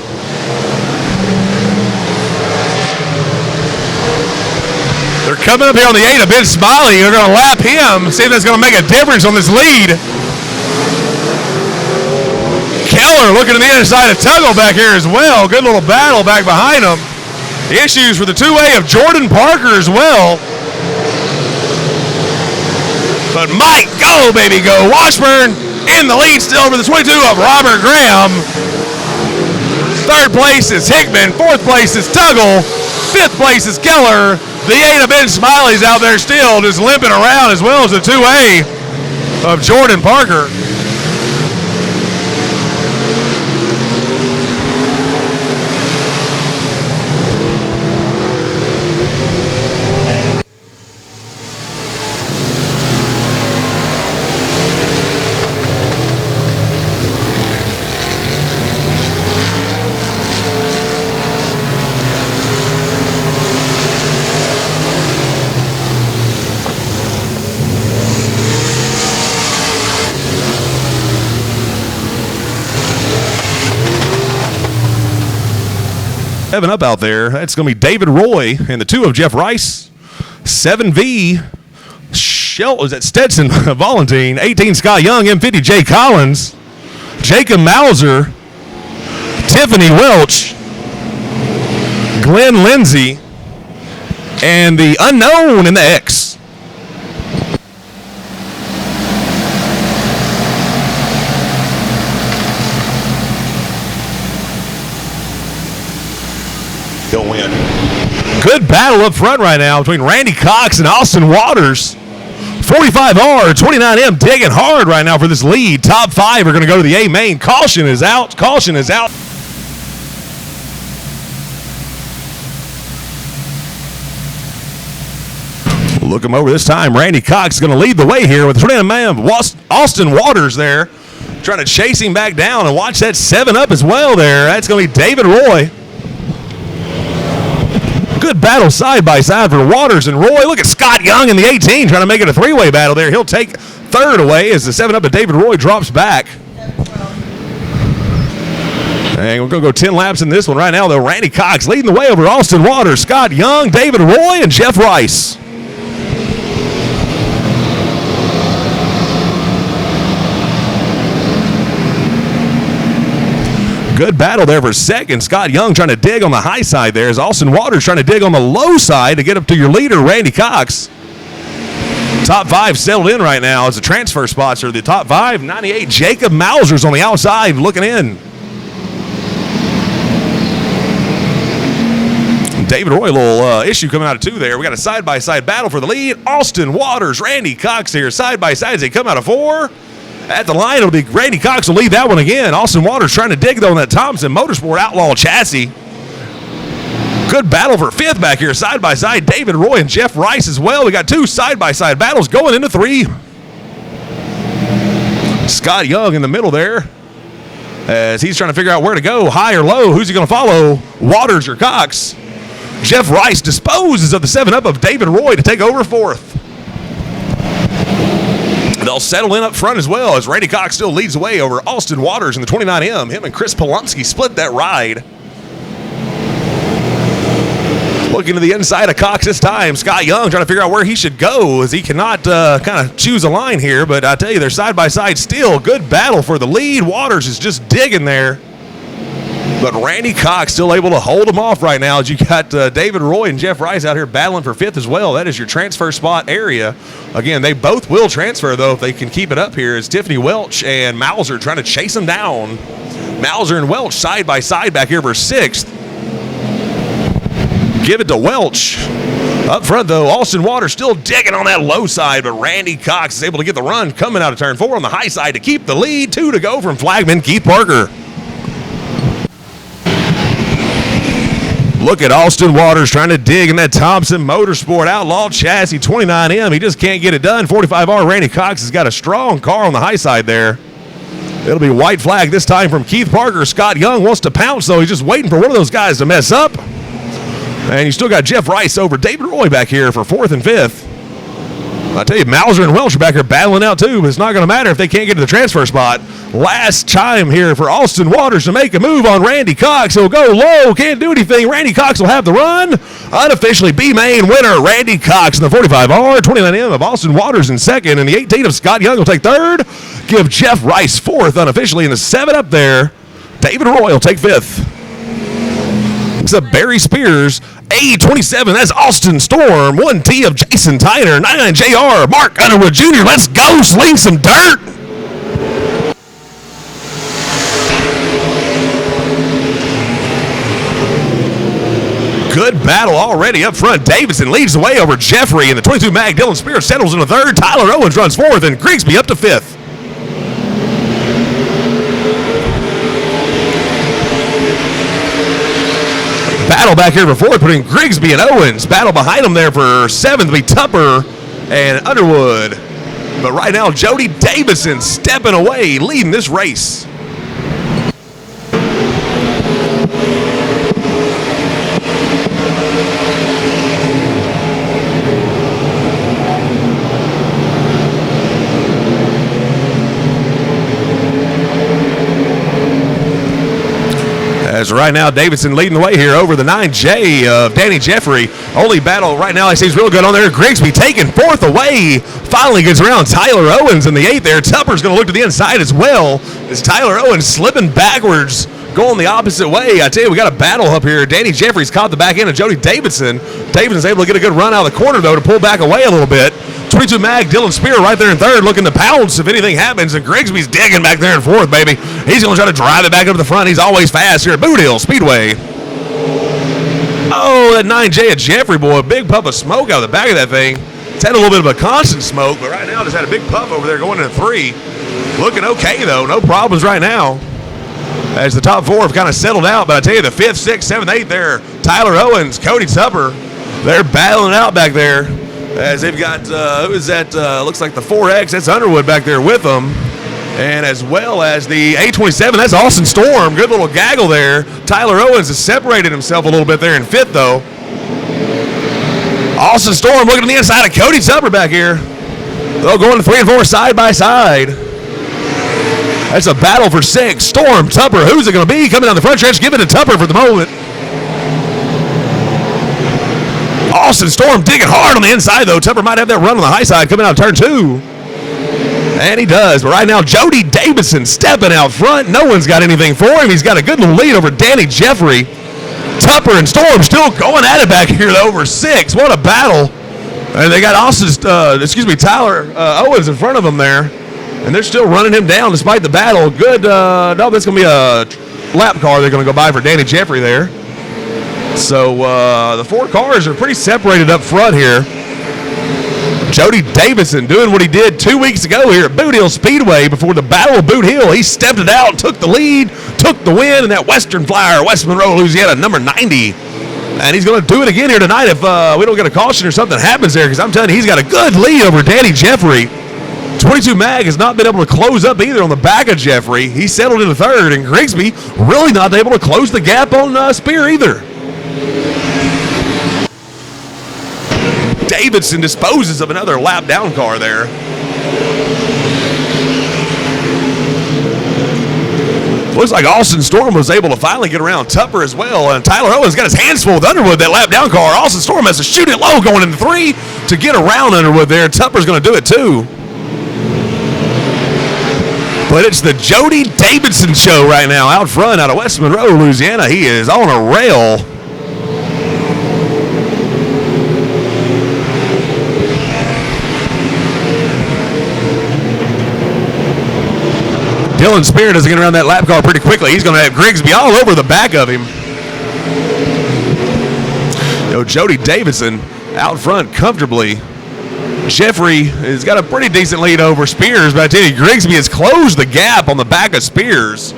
[SPEAKER 1] They're coming up here on the 8 of Ben Smiley. They're going to lap him, see if that's going to make a difference on this lead. Keller looking to the other side of Tuggle back here as well. Good little battle back behind him. Issues for the 2A of Jordan Parker as well. But Mike, go, baby, go. Washburn in the lead still for the 22 of Robert Graham. Third place is Hickman. Fourth place is Tuggle. Fifth place is Keller. The 8 of Ben Smiley's out there still just limping around, as well as the 2A of Jordan Parker. Seven up out there. That's going to be David Roy and the 2 of Jeff Rice. 7V, was that Stetson Valentine. 18 Scott Young, M50 Jay Collins. Jacob Mauser. Tiffany Welch. Glenn Lindsay. And the unknown in the X. He'll win. Good battle up front right now between Randy Cox and Austin Waters. 45R, 29M digging hard right now for this lead. Top 5 are going to go to the A main. Caution is out. Caution is out. Look him over this time. Randy Cox is going to lead the way here with 29M. Austin Waters there trying to chase him back down, and watch that 7-up as well there. That's going to be David Roy. Good battle side by side for Waters and Roy. Look at Scott Young in the 18 trying to make it a 3-way battle there. He'll take third away as the 7-up of David Roy drops back. And we're going to go 10 laps in this one right now, though. Randy Cox leading the way over Austin Waters, Scott Young, David Roy, and Jeff Rice. Good battle there for second. Scott Young trying to dig on the high side there as Austin Waters trying to dig on the low side to get up to your leader, Randy Cox. Top 5 settled in right now as the transfer spots are the top 5. 98, Jacob Mauser's on the outside looking in. David Roy, a little issue coming out of 2 there. We got a side-by-side battle for the lead. Austin Waters, Randy Cox here side-by-side as they come out of 4. At the line, it'll be Randy Cox will lead that one again. Austin Waters trying to dig, though, on that Thompson Motorsport Outlaw chassis. Good battle for 5th back here, side-by-side. David Roy and Jeff Rice as well. We got 2 side-by-side battles going into 3. Scott Young in the middle there as he's trying to figure out where to go, high or low. Who's he going to follow, Waters or Cox? Jeff Rice disposes of the 7-up of David Roy to take over 4th. They'll settle in up front as well as Randy Cox still leads the way over Austin Waters in the 29M. Him and Chris Polonsky split that ride. Looking to the inside of Cox this time. Scott Young trying to figure out where he should go as he cannot kind of choose a line here. But I tell you, they're side by side still. Good battle for the lead. Waters is just digging there. But Randy Cox still able to hold him off right now as you got David Roy and Jeff Rice out here battling for 5th as well. That is your transfer spot area. Again, they both will transfer, though, if they can keep it up here. As Tiffany Welch and Mauser trying to chase them down. Mauser and Welch side by side back here for 6th. Give it to Welch. Up front, though, Austin Waters still digging on that low side, but Randy Cox is able to get the run coming out of turn 4 on the high side to keep the lead. 2 to go from flagman Keith Parker. Look at Austin Waters trying to dig in that Thompson Motorsport Outlaw chassis 29M. He just can't get it done. 45R Randy Cox has got a strong car on the high side there. It'll be white flag this time from Keith Parker. Scott Young wants to pounce, though. He's just waiting for one of those guys to mess up. And you still got Jeff Rice over David Roy back here for 4th and 5th. I tell you, Mauser and Welch are back here battling out too, but it's not going to matter if they can't get to the transfer spot. Last time here for Austin Waters to make a move on Randy Cox. He'll go low, can't do anything. Randy Cox will have the run. Unofficially B-main winner, Randy Cox in the 45R, 29M of Austin Waters in 2nd, and the 18 of Scott Young will take 3rd. Give Jeff Rice 4th unofficially in the 7-up there. David Roy will take 5th. It's a Barry Spears, A27, that's Austin Storm, 1T of Jason Tyner, 99JR, Mark Underwood Jr., let's go, sling some dirt. Good battle already up front. Davidson leads the way over Jeffrey, and the 22 Mag Dylan Spears settles in the 3rd. Tyler Owens runs 4th, and Grigsby up to 5th. Battle back here for 4th, putting Grigsby and Owens. Battle behind them there for 7th will be Tupper and Underwood. But right now, Jody Davidson stepping away, leading this race. As right now, Davidson leading the way here over the 9J of Danny Jeffrey. Only battle right now, he seems real good on there. Grigsby taking 4th away. Finally gets around Tyler Owens in the 8th there. Tupper's going to look to the inside as well. As Tyler Owens slipping backwards, going the opposite way. I tell you, we got a battle up here. Danny Jeffrey's caught the back end of Jody Davidson. Davidson's able to get a good run out of the corner, though, to pull back away a little bit. 22 Mag, Dylan Spear right there in 3rd, looking to pounce if anything happens, and Grigsby's digging back there in 4th, baby. He's going to try to drive it back up to the front. He's always fast here at Boothill Speedway. Oh, that 9J of Jeffrey, boy, big puff of smoke out of the back of that thing. It's had a little bit of a constant smoke, but right now just had a big puff over there going into 3. Looking okay, though. No problems right now. As the top 4 have kind of settled out. But I tell you, the 5th, 6th, 7th, 8th there, Tyler Owens, Cody Tupper, they're battling out back there. As they've got, who is that? Looks like the 4X. That's Underwood back there with them. And as well as the 827, that's Austin Storm. Good little gaggle there. Tyler Owens has separated himself a little bit there in 5th, though. Austin Storm looking on the inside of Cody Tupper back here. They'll go into 3 and 4 side by side. That's a battle for 6. Storm, Tupper, who's it going to be? Coming down the front stretch, give it to Tupper for the moment. Austin Storm digging hard on the inside, though. Tupper might have that run on the high side coming out of turn 2. And he does. But right now, Jody Davidson stepping out front. No one's got anything for him. He's got a good little lead over Danny Jeffrey. Tupper and Storm still going at it back here though, over 6. What a battle. And they got Tyler Owens in front of them there. And they're still running him down despite the battle. Good. No, that's going to be a lap car they're going to go by for Danny Jeffrey there. So the 4 cars are pretty separated up front here. Jody Davidson doing what he did 2 weeks ago here at Boothill Speedway before the Battle of Boot Hill. He stepped it out, took the lead, took the win in that Western Flyer, West Monroe, Louisiana, number 90. And he's going to do it again here tonight if we don't get a caution or something happens there, because I'm telling you, he's got a good lead over Danny Jeffrey. 22 Mag has not been able to close up either on the back of Jeffrey. He settled into 3rd, and Grigsby really not able to close the gap on Spear either. Davidson disposes of another lap down car there. Looks like Austin Storm was able to finally get around Tupper as well. And Tyler Owens got his hands full with Underwood, that lap down car. Austin Storm has to shoot it low going into 3 to get around Underwood there. Tupper's going to do it too. But it's the Jody Davidson show right now out front out of West Monroe, Louisiana. He is on a rail. Dylan Spear doesn't get around that lap car pretty quickly. He's going to have Grigsby all over the back of him. Jody Davidson out front comfortably. Jeffrey has got a pretty decent lead over Spears, but I tell you, Grigsby has closed the gap on the back of Spears.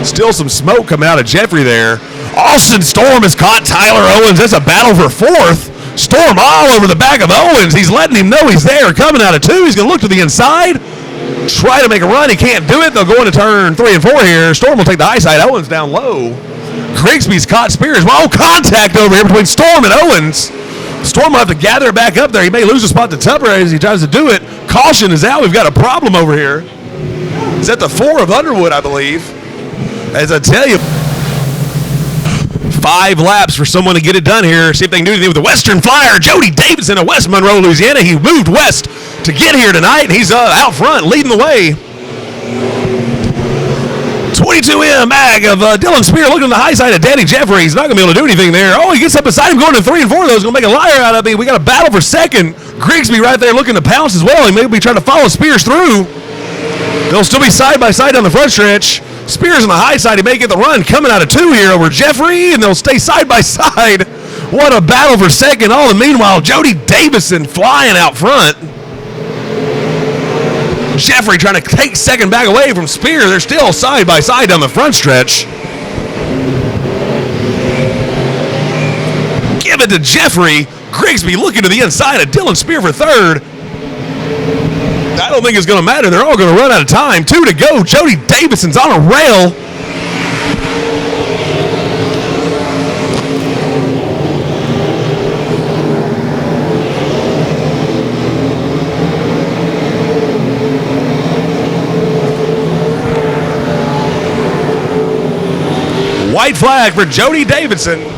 [SPEAKER 1] Still some smoke coming out of Jeffrey there. Austin Storm has caught Tyler Owens. That's a battle for 4th. Storm all over the back of Owens. He's letting him know he's there. Coming out of 2, he's going to look to the inside. Try to make a run. He can't do it. They'll go into turn 3 and 4 here. Storm will take the high side. Owens down low. Grigsby's caught Spears. Well, contact over here between Storm and Owens. Storm will have to gather it back up there. He may lose a spot to Tupper as he tries to do it. Caution is out. We've got a problem over here. It's at the 4 of Underwood, I believe. As I tell you, 5 laps for someone to get it done here. See if they can do anything with the Western Flyer. Jody Davidson of West Monroe, Louisiana. He moved west to get here tonight, and he's out front leading the way. 22M Mag of Dylan Spear looking on the high side of Danny Jeffrey. He's not going to be able to do anything there. Oh, he gets up beside him going to 3 and 4. Those going to make a liar out of me. We got a battle for 2nd. Grigsby right there looking to pounce as well. He may be trying to follow Spears through. They'll still be side by side on the front stretch. Spears on the high side. He may get the run coming out of 2 here over Jeffrey, and they'll stay side by side. What a battle for 2nd. All the meanwhile, Jody Davidson flying out front. Jeffrey trying to take 2nd back away from Spear. They're still side by side down the front stretch. Give it to Jeffrey. Grigsby looking to the inside of Dylan Spear for 3rd. I don't think it's going to matter. They're all going to run out of time. 2 to go. Jody Davidson's on a rail. White flag for Jody Davidson.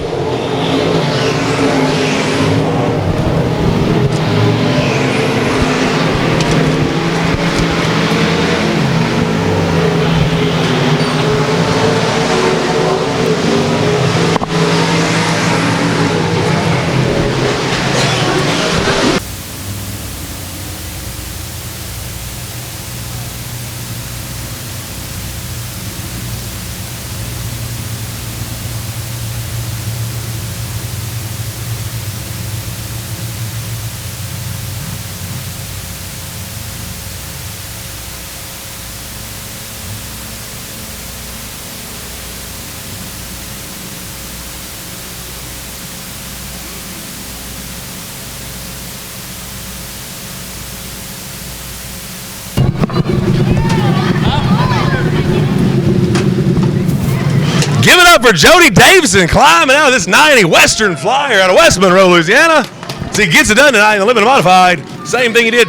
[SPEAKER 1] Give it up for Jody Davison climbing out of this 90 Western Flyer out of West Monroe, Louisiana. So he gets it done tonight in the limited modified. Same thing he did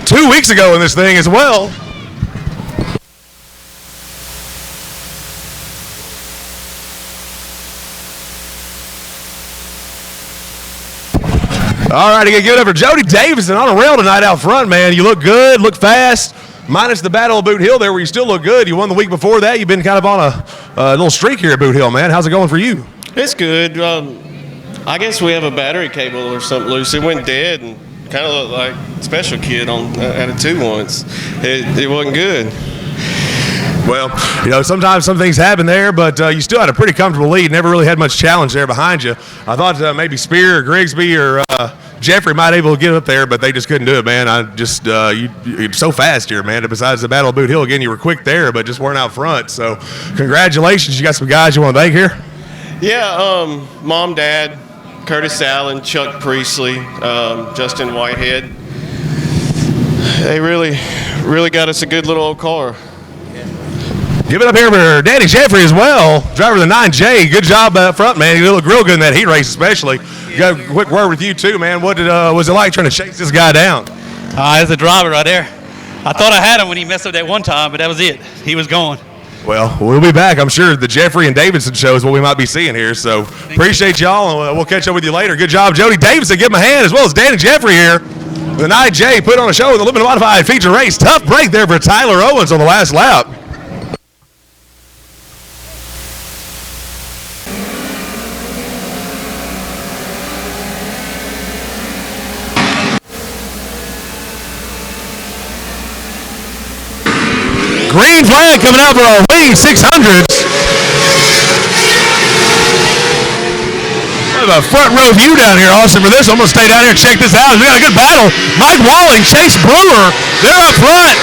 [SPEAKER 1] 2 weeks ago in this thing as well. All right, again, give it up for Jody Davison on a rail tonight out front, man. You look good, look fast. Minus the Battle of Boot Hill there where you still look good. You won the week before that. You've been kind of on a little streak here at Boot Hill, man. How's it going for you?
[SPEAKER 6] It's good. I guess we have a battery cable or something loose. It went dead and kind of looked like Special Kid on at a 2 once. It wasn't good.
[SPEAKER 1] Well, you know, sometimes some things happen there, but you still had a pretty comfortable lead. Never really had much challenge there behind you. I thought maybe Spear or Grigsby or Jeffrey might able to get up there, but they just couldn't do it, man. I just you're so fast here, man. Besides the Battle of Boot Hill, again, you were quick there, but just weren't out front. So congratulations. You got some guys you want to thank here?
[SPEAKER 6] Yeah, Mom, Dad, Curtis Allen, Chuck Priestley, Justin Whitehead. They really got us a good little old car.
[SPEAKER 1] Give it up here for Danny Jeffrey as well, driver of the 9J. Good job up front, man. You look real good in that heat race, especially. Got a quick word with you too, man. What was it like trying to chase this guy down?
[SPEAKER 7] As a driver right there. I thought I had him when he messed up that one time, but that was it. He was gone.
[SPEAKER 1] Well, we'll be back. I'm sure the Jeffrey and Davidson show is what we might be seeing here. So appreciate y'all, and we'll catch up with you later. Good job, Jody Davidson. Give him a hand, as well as Danny Jeffrey here. The 9J put on a show in the limited modified feature race. Tough break there for Tyler Owens on the last lap. Green flag coming out for our Wing 600s. We have a front row view down here, Austin, for this. I'm going to stay down here and check this out. We got a good battle. Mike Walling, Chase Brewer, they're up front.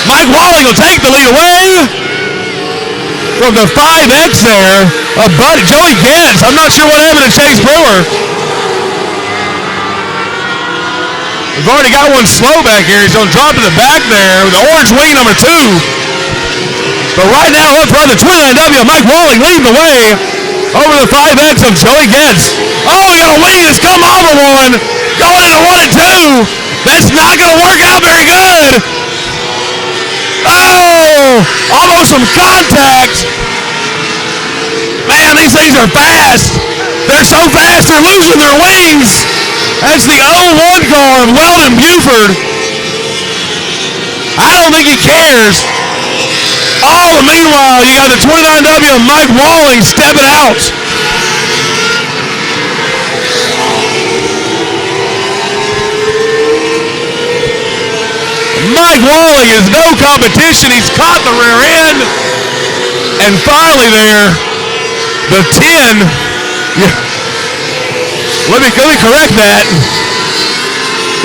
[SPEAKER 1] Mike Walling will take the lead away from the 5X there. Buddy Joey Gantz. I'm not sure what happened to Chase Brewer. We've already got one slow back here. He's going to drop to the back there with the orange wing number 2. But right now, up front, the 29W, Mike Walling leading the way over the 5X of Joey Getz. Oh, we got a wing that's come off of one. Going into 1 and 2. That's not going to work out very good. Oh, almost some contact. Man, these things are fast. They're so fast, they're losing their wings. That's the 0-1 car of Weldon Buford. I don't think he cares. All the meanwhile, you got the 29W of Mike Walling stepping out. Mike Walling is no competition. He's caught the rear end. And finally there, the 10. Yeah. Let me correct that.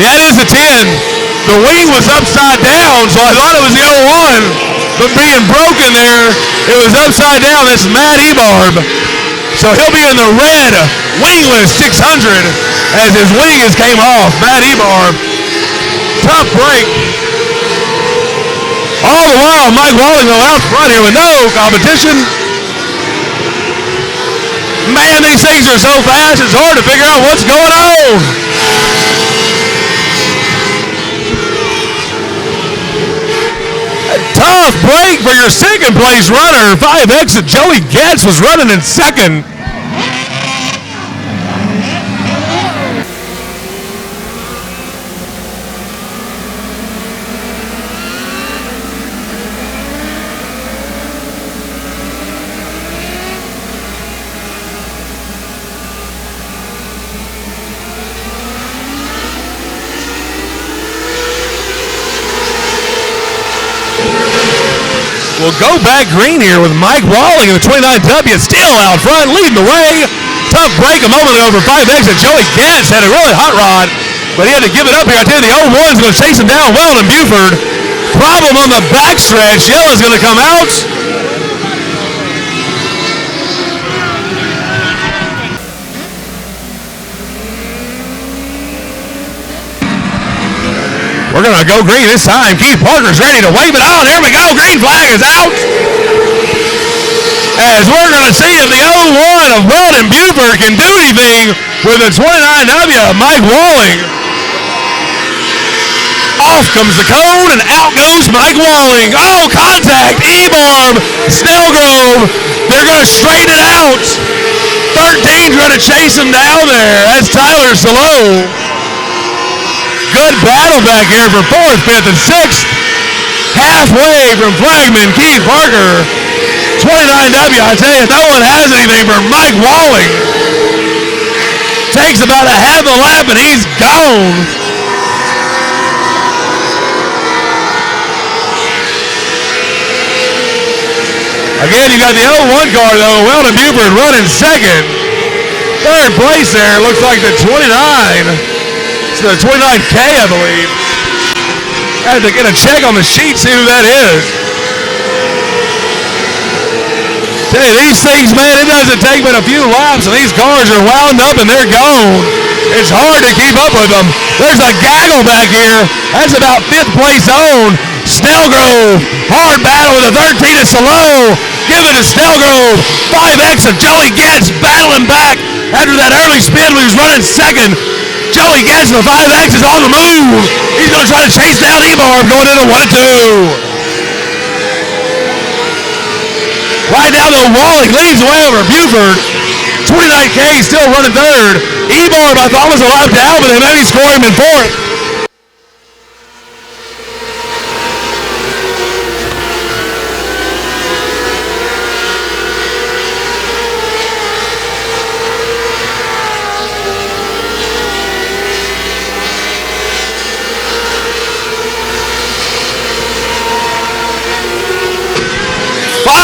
[SPEAKER 1] That is the 10. The wing was upside down, so I thought it was the 0-1. But being broken there, it was upside down. That's Matt Ebarb. So he'll be in the red wingless 600 as his wing has came off. Matt Ebarb. Tough break. All the while, Mike Walling out front here with no competition. Man, these things are so fast, it's hard to figure out what's going on. A tough break for your second place runner. 5X of Joey Getz was running in second. We'll go back green here with Mike Walling in the 29W still out front, leading the way. Tough break a moment ago for 5X, and Joey Getz had a really hot rod, but he had to give it up here. I tell you, the 0-1's going to chase him down. Weldon Buford. Problem on the backstretch. Yella's going to come out. We're going to go green this time. Keith Parker's ready to wave it on. Here we go. Green flag is out. as we're going to see if the 01 of Weldon Buford can do anything with the 29W of Mike Walling. Off comes the cone, and out goes Mike Walling. Oh, contact, E-Barb, Snellgrove. They're going to straighten it out. 13's going to chase him down there. That's Tyler Saloh. Good battle back here for 4th, 5th, and 6th. Halfway from Flagman, Keith Parker. 29W, I tell you, if no one has anything for Mike Walling. Takes about a half a lap, and he's gone. Again, you got the 01 car, though. Weldon Buford running 2nd. 3rd place there looks like the 29. It's the 29K, I believe. I had to get a check on the sheet, see who that is. Tell you, these things, man, it doesn't take but a few laps, and these cars are wound up and they're gone. It's hard to keep up with them. There's a gaggle back here. That's about 5th place on. Snellgrove, hard battle with a 13 to Saloh. Give it to Snellgrove. 5X of Joey Getz battling back after that early spin when he was running 2nd. Joey Getz with 5X is on the move. He's going to try to chase down E-Barb going into 1-2. Right now, though, Walling leads away over Buford. 29K still running 3rd. E-Barb, I thought, was a lap down, but they maybe score him in 4th.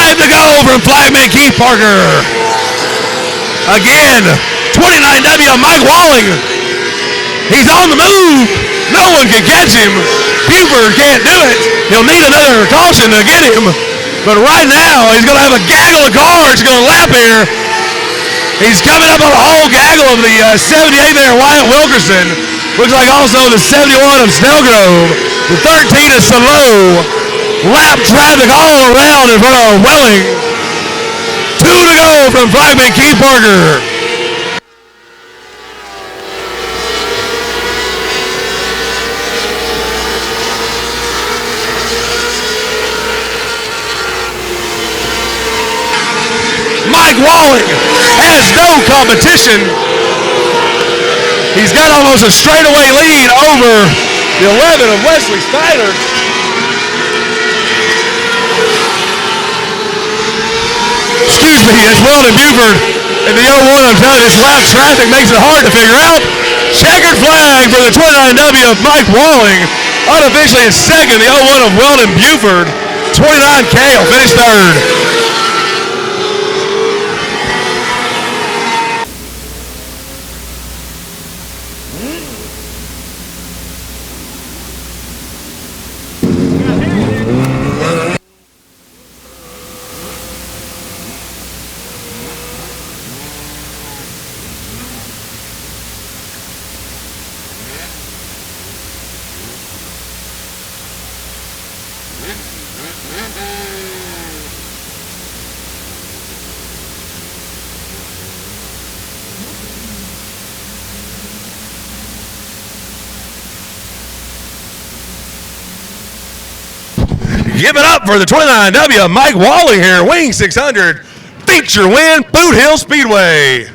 [SPEAKER 1] To go from Flagman Keith Parker. Again, 29W Mike Walling. He's on the move. No one can catch him. Buford can't do it. He'll need another caution to get him. But right now, he's going to have a gaggle of cars going to lap here. He's coming up on a whole gaggle of the 78 there, Wyatt Wilkerson. Looks like also the 71 of Snellgrove. The 13 is Saloh. Lap traffic all around in front of Welling. 2 to go from Flagman Keith Parker. Mike Walling has no competition. He's got almost a straightaway lead over the 11 of Wesley Steiner. Excuse me, it's Weldon Buford in the 01. I'm telling you, this lap traffic makes it hard to figure out. Checkered flag for the 29W of Mike Walling. Unofficially in 2nd, the 01 of Weldon Buford. 29K will finish 3rd. Give it up for the 29W, Mike Walling here, Wing 600, feature win, Boothill Speedway.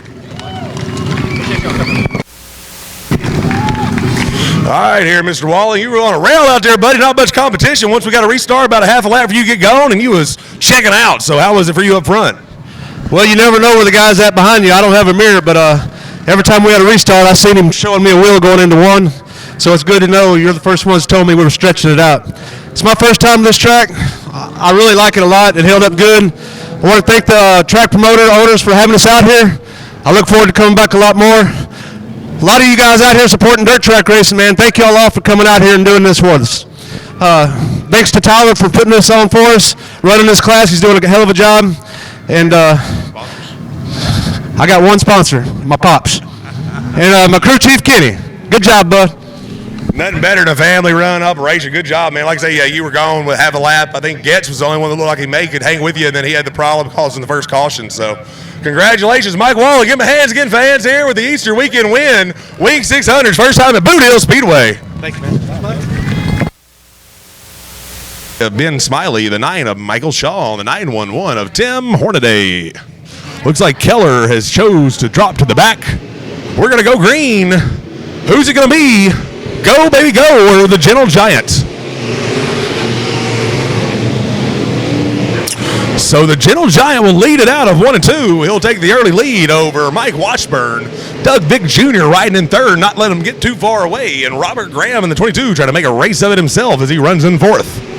[SPEAKER 1] All right, here, Mr. Walling, you were on a rail out there, buddy. Not much competition. Once we got a restart, about a half a lap for you to get going, and you was checking out. So how was it for you up front?
[SPEAKER 8] Well, you never know where the guy's at behind you. I don't have a mirror, but every time we had a restart, I seen him showing me a wheel going into 1. So it's good to know you're the first ones told me we were stretching it out. It's my first time on this track. I really like it a lot. It held up good. I want to thank the track promoter owners for having us out here. I look forward to coming back a lot more. A lot of you guys out here supporting dirt track racing, man. Thank you all for coming out here and doing this with us. Thanks to Tyler for putting this on for us, running this class. He's doing a hell of a job. And I got one sponsor, my pops. And my crew chief, Kenny. Good job, bud.
[SPEAKER 1] Nothing better than a family run operation. Good job, man. Like I say, yeah, you were gone with half a lap. I think Getz was the only one that looked like he could hang with you, and then he had the problem causing the first caution. So, congratulations, Mike Waller. Give him a hands again, fans, here with the Easter weekend win. Wing 600's first time at Boothill Speedway.
[SPEAKER 7] Thank you, man.
[SPEAKER 1] Ben Smiley, the 9 of Michael Shaw, the 911 of Tim Hornaday. Looks like Keller has chose to drop to the back. We're going to go green. Who's it going to be? Go, baby, go, or the Gentle Giant. So the Gentle Giant will lead it out of 1 and 2. He'll take the early lead over Mike Washburn. Doug Vick Jr. riding in third, not letting him get too far away. And Robert Graham in the 22 trying to make a race of it himself as he runs in fourth.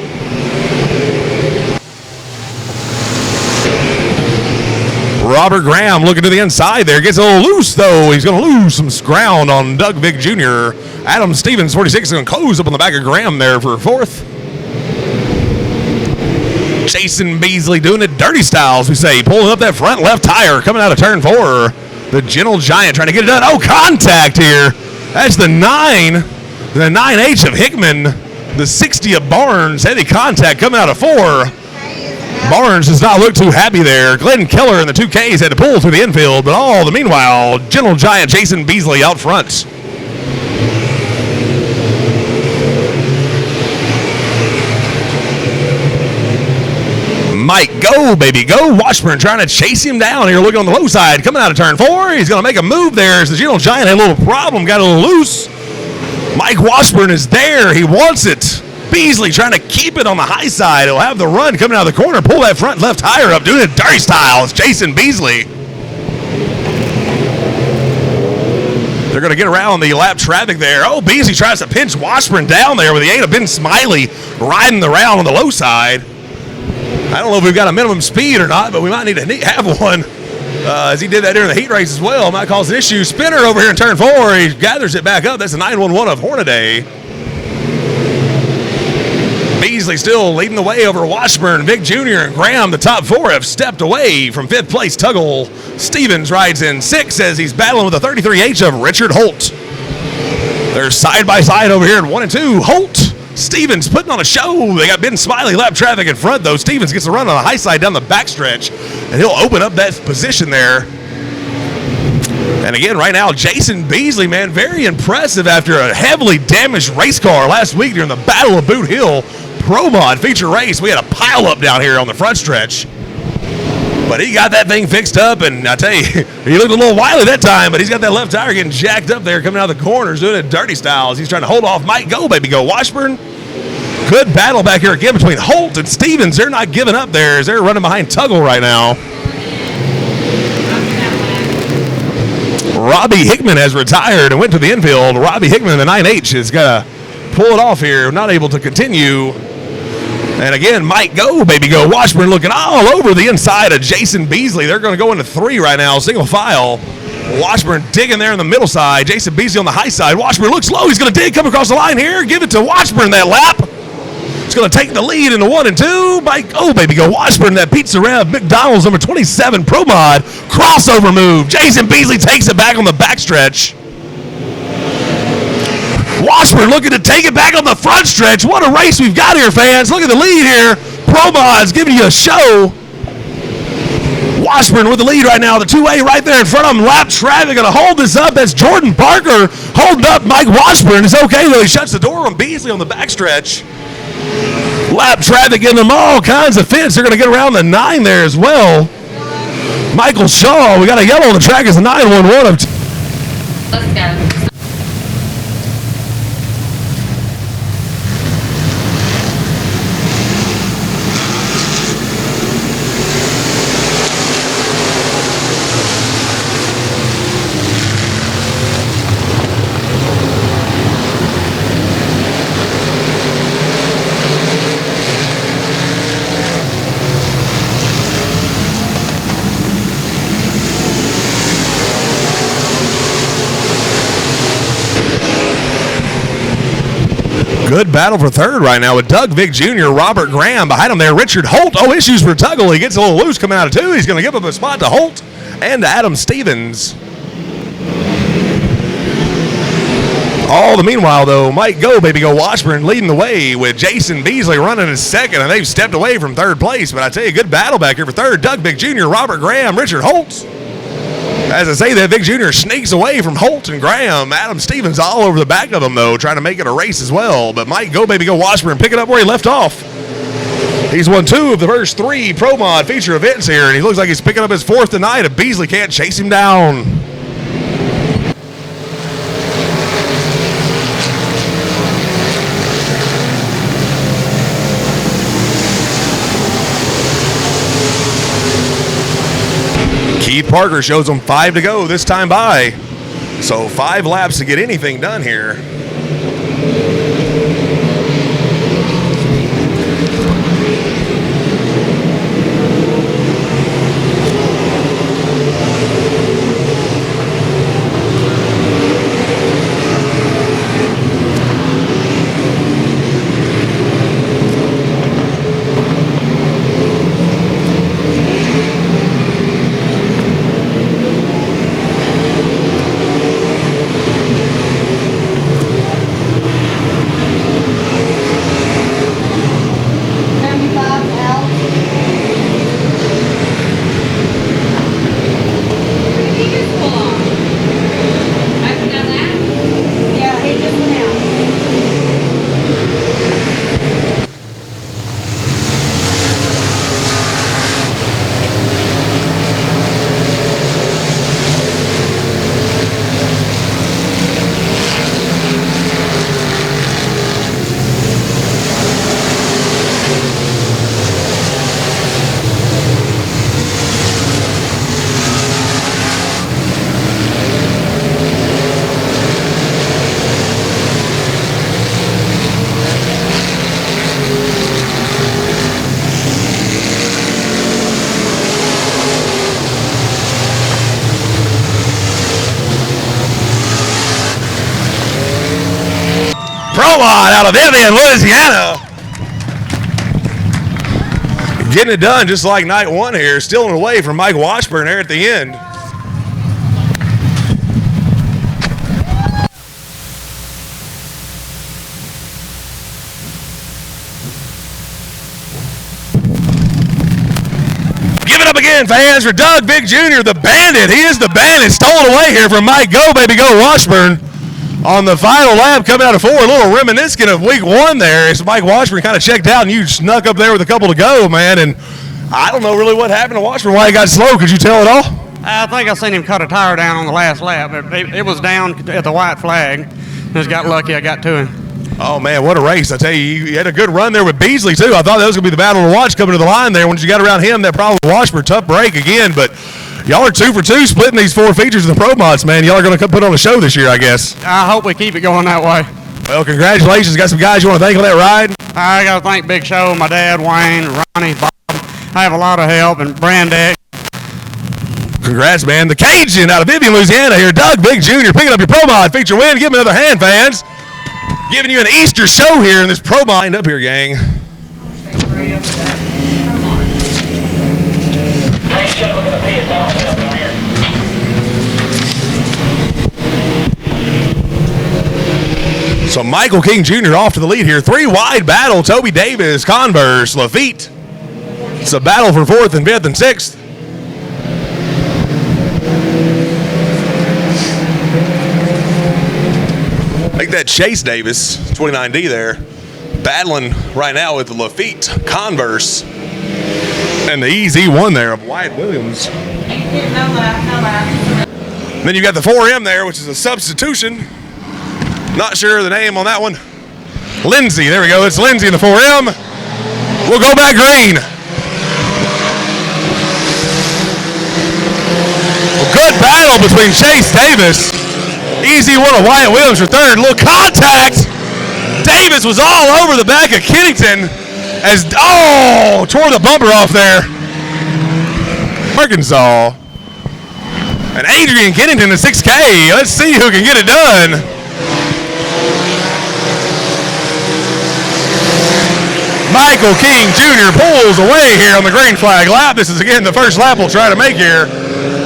[SPEAKER 1] Robert Graham looking to the inside there. Gets a little loose, though. He's going to lose some ground on Doug Vick Jr. Adam Stevens, 46, is going to close up on the back of Graham there for fourth. Jason Beasley doing it dirty style, as we say. Pulling up that front left tire coming out of turn 4. The Gentle Giant trying to get it done. Oh, contact here. That's the 9. The 9H of Hickman. The 60 of Barnes. Heavy contact coming out of 4. Barnes does not look too happy there. Glenn Keller in the 2Ks had to pull through the infield, but all the meanwhile, Gentle Giant Jason Beasley out front. Mike, go, baby, go. Washburn trying to chase him down here, looking on the low side, coming out of turn 4. He's going to make a move there as the Gentle Giant had a little problem, got a little loose. Mike Washburn is there. He wants it. Beasley trying to keep it on the high side. He'll have the run coming out of the corner. Pull that front left tire up. Doing it dirty style. It's Jason Beasley. They're going to get around the lap traffic there. Oh, Beasley tries to pinch Washburn down there with the 8 of Ben Smiley riding the round on the low side. I don't know if we've got a minimum speed or not, but we might need to have one. As he did that during the heat race as well. Might cause an issue. Spinner over here in turn 4. He gathers it back up. That's the 911 of Hornaday. Beasley still leading the way over Washburn. Vick Jr. and Graham, the top 4, have stepped away from 5th place. Tuggle Stevens rides in 6th as he's battling with the 33H of Richard Holt. They're side by side over here in 1 and 2. Holt, Stevens putting on a show. They got Ben Smiley lap traffic in front, though. Stevens gets a run on the high side down the backstretch, and he'll open up that position there. And again, right now, Jason Beasley, man, very impressive after a heavily damaged race car last week during the Battle of Boot Hill Pro Mod feature race. We had a pileup down here on the front stretch. But he got that thing fixed up, and I tell you, he looked a little wily that time, but he's got that left tire getting jacked up there coming out of the corners, doing it dirty styles. He's trying to hold off Mike. Go, baby, go. Washburn. Good battle back here again between Holt and Stevens. They're not giving up there as they're running behind Tuggle right now. Robbie Hickman has retired and went to the infield. Robbie Hickman, the 9H, is going to pull it off here, not able to continue. And again, Mike, go, baby, go. Washburn looking all over the inside of Jason Beasley. They're going to go into 3 right now, single file. Washburn digging there in the middle side. Jason Beasley on the high side. Washburn looks low. He's going to dig, come across the line here. Give it to Washburn that lap. He's going to take the lead into 1 and 2. Mike, oh, baby, go. Washburn, that Pizza Rev McDonald's number 27 Pro Mod crossover move. Jason Beasley takes it back on the backstretch. Washburn looking to take it back on the front stretch. What a race we've got here, fans. Look at the lead here. Pro Mod's giving you a show. Washburn with the lead right now. The 2A right there in front of him. Lap traffic going to hold this up. That's Jordan Parker holding up Mike Washburn. It's okay, though. He shuts the door on Beasley on the backstretch. Lap traffic giving them all kinds of fits. They're going to get around the 9 there as well. Michael Shaw, we got a yellow on the track as the 911 of...
[SPEAKER 4] Let's go.
[SPEAKER 1] Good battle for third right now with Doug Vick Jr., Robert Graham behind him there. Richard Holt. Oh, issues for Tuggle. He gets a little loose coming out of 2. He's going to give up a spot to Holt and to Adam Stevens. All the meanwhile, though, Mike Go, Baby Go Washburn leading the way with Jason Beasley running in second, and they've stepped away from third place. But I tell you, good battle back here for third. Doug Vick Jr., Robert Graham, Richard Holtz. As I say that, Vick Jr. sneaks away from Holt and Graham. Adam Stevens all over the back of him, though, trying to make it a race as well. But Mike Go, Baby Go Washburn picking up where he left off. He's won 2 of the first 3 Pro Mod feature events here, and he looks like he's picking up his 4th tonight, and Beasley can't chase him down. Keith Parker shows them 5 to go this time by. So 5 laps to get anything done here. Out of Vivian, Louisiana. Getting it done just like night 1 here. Stealing away from Mike Washburn there at the end. Give it up again, fans, for Doug Vick Jr., the bandit. He is the bandit. Stolen away here from Mike Go, Baby Go Washburn. On the final lap, coming out of 4, a little reminiscent of week 1 there. As Mike Washburn kind of checked out, and you snuck up there with a couple to go, man. And I don't know really what happened to Washburn, why he got slow. Could you tell at all?
[SPEAKER 9] I think I seen him cut a tire down on the last lap. It was down at the white flag. Just got lucky I got to him.
[SPEAKER 1] Oh, man, what a race. I tell you, you had a good run there with Beasley, too. I thought that was going to be the battle to watch coming to the line there. Once you got around him, that probably Washburn, tough break again. But y'all are 2 for 2 splitting these 4 features of the Pro Mods, man. Y'all are going to put on a show this year, I guess.
[SPEAKER 9] I hope we keep it going that way.
[SPEAKER 1] Well, congratulations. Got some guys you want to thank on that ride?
[SPEAKER 9] I got to thank Big Show, my dad, Wayne, Ronnie, Bob. I have a lot of help, and Brandeck.
[SPEAKER 1] Congrats, man. The Cajun out of Vivian, Louisiana here. Doug Vick Jr. picking up your Pro Mod feature win. Give him another hand, fans. Giving you an Easter show here in this Pro Mod. Up here, gang. So Michael King Jr. off to the lead here. 3 wide battle. Toby Davis, Converse, Lafitte. It's a battle for 4th and 5th and 6th. Make that Chase Davis, 29D there, battling right now with the Lafitte, Converse, and the EZ1 there of Wyatt Williams. Then you got the 4M there, which is a substitution. Not sure of the name on that one. Lindsay, there we go. It's Lindsay in the 4M. We'll go back green. A good battle between Chase Davis. Easy one of Wyatt Williams for 3rd. Little contact. Davis was all over the back of Kennington as, tore the bumper off there. Arkansas. And Adrian Kennington in 6K. Let's see who can get it done. Michael King Jr. pulls away here on the green flag lap. This is, again, the first lap we'll try to make here.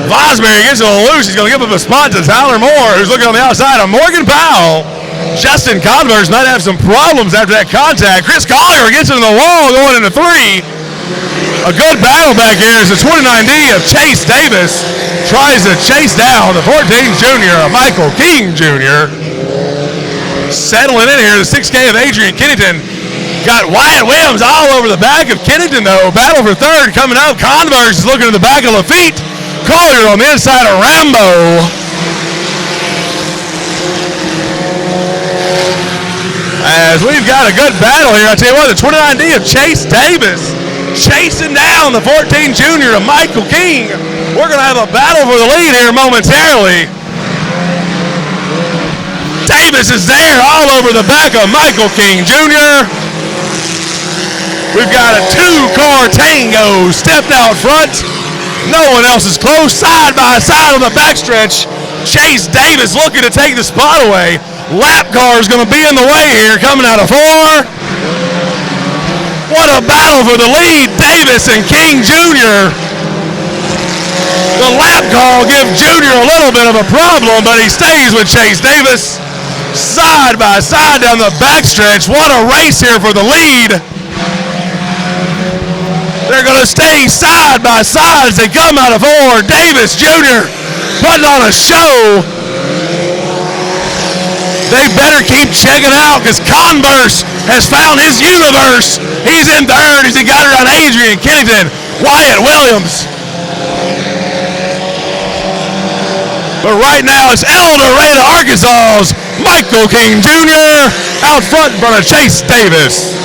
[SPEAKER 1] Vosbury gets a little loose. He's going to give up a spot to Tyler Moore, who's looking on the outside of Morgan Powell. Justin Converse might have some problems after that contact. Chris Collier gets into the wall going into 3. A good battle back here as the 29D of Chase Davis tries to chase down the 14 junior of Michael King Jr. Settling in here, the 6K of Adrian Kennington. Got Wyatt Williams all over the back of Kennington, though. Battle for third coming up. Converse is looking to the back of Lafitte. Collier on the inside of Rambo. As we've got a good battle here, I tell you what, the 29D of Chase Davis chasing down the 14 junior of Michael King. We're going to have a battle for the lead here momentarily. Davis is there all over the back of Michael King Jr. We've got a 2-car tango stepped out front. No one else is close. Side by side on the backstretch. Chase Davis looking to take the spot away. Lap car is going to be in the way here coming out of 4. What a battle for the lead. Davis and King Jr. The lap car will give Jr. a little bit of a problem, but he stays with Chase Davis. Side by side down the backstretch. What a race here for the lead. They're going to stay side by side as they come out of 4. Davis Jr. putting on a show. They better keep checking out because Converse has found his universe. He's in third as he got around Adrian Kennington. Wyatt Williams. But right now it's El Dorado, Arkansas's Michael King Jr. out front in front of Chase Davis.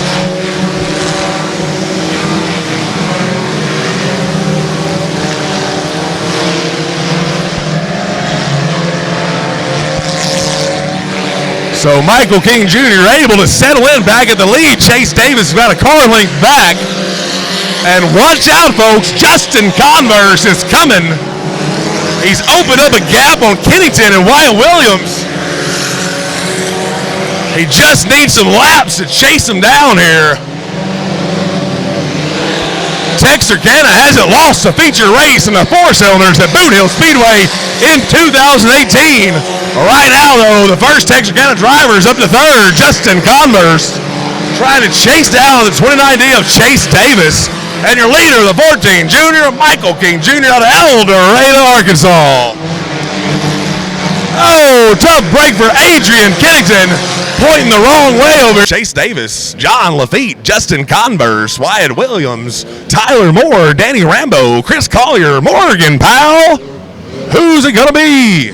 [SPEAKER 1] So Michael King Jr. able to settle in back at the lead. Chase Davis got a car length back. And watch out, folks. Justin Converse is coming. He's opened up a gap on Kennington and Wyatt Williams. He just needs some laps to chase him down here. Texarkana hasn't lost a feature race in the 4-cylinders at Boothill Speedway in 2018. Right now, though, the first Texarkana driver is up to third. Justin Converse trying to chase down the 29D of Chase Davis. And your leader, the 14 junior, Michael King Jr. out of El Dorado, Arkansas. Oh, tough break for Adrian Kennington. Pointing the wrong way over. Chase Davis, John Lafitte, Justin Converse, Wyatt Williams, Tyler Moore, Danny Rambo, Chris Collier, Morgan Powell. Who's it going to be?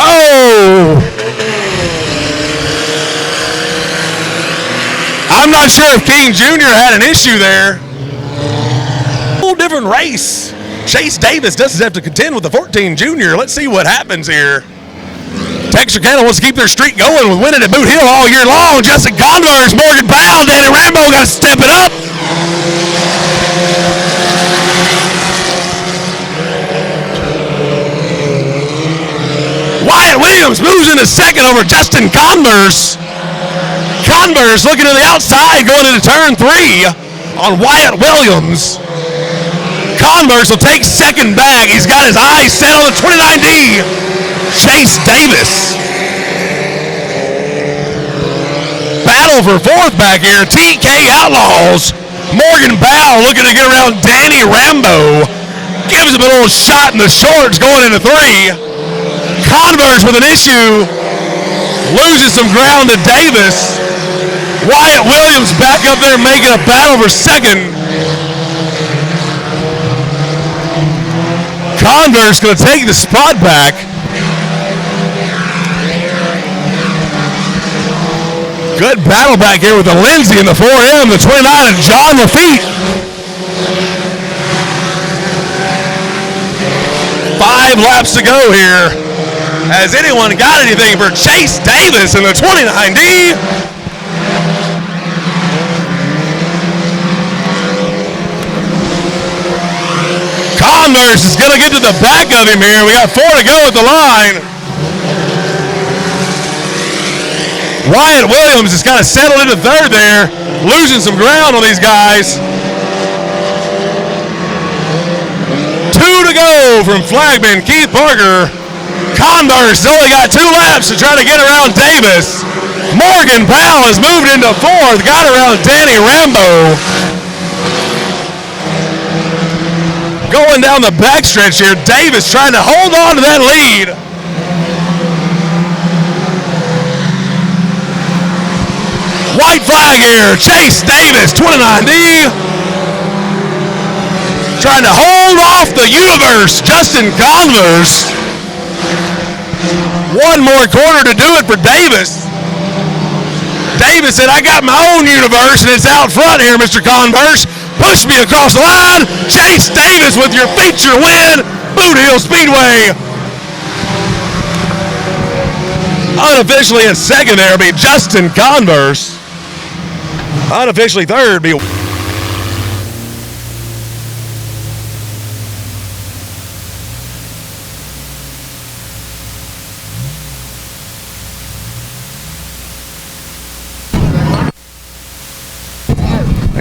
[SPEAKER 1] Oh! I'm not sure if King Jr. had an issue there. A whole different race. Chase Davis doesn't have to contend with the 14 junior. Let's see what happens here. Texarkana wants to keep their streak going with winning at Boot Hill all year long. Justin Converse, Morgan Powell, Danny Rambo got to step it up. Wyatt Williams moves into second over Justin Converse. Converse looking to the outside going into turn 3 on Wyatt Williams. Converse will take second back. He's got his eyes set on the 29D. Chase Davis. Battle for fourth back here. TK Outlaws. Morgan Powell looking to get around Danny Rambo. Gives him a little shot in the shorts going into 3. Converse with an issue. Loses some ground to Davis. Wyatt Williams back up there making a battle for second. Converse going to take the spot back. Good battle back here with the Lindsay in the 4M, the 29 and John Lafitte. 5 laps to go here. Has anyone got anything for Chase Davis in the 29D? Converse is going to get to the back of him here. We got 4 to go at the line. Wyatt Williams has kind of settled into third there, losing some ground on these guys. 2 to go from flagman Keith Parker. Converse has only got 2 laps to try to get around Davis. Morgan Powell has moved into 4th, got around Danny Rambo. Going down the backstretch here, Davis trying to hold on to that lead. White flag here, Chase Davis, 29D. Trying to hold off the universe, Justin Converse. One more corner to do it for Davis. Davis said, I got my own universe, and it's out front here, Mr. Converse. Push me across the line. Chase Davis with your feature win, Boothill Speedway. Unofficially in 2nd there will be Justin Converse. Unofficially 3rd be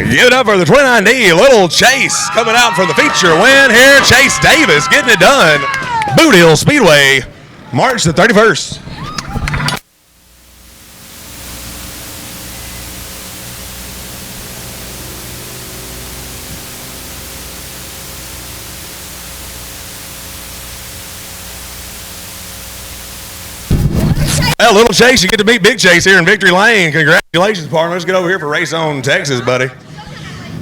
[SPEAKER 1] give it up for the 29D, Little Chase coming out for the feature win here. Chase Davis getting it done. Boothill Speedway, March the 31st. Well, Little Chase, you get to meet Big Chase here in Victory Lane. Congratulations, partner. Let's get over here for Race On Texas, buddy.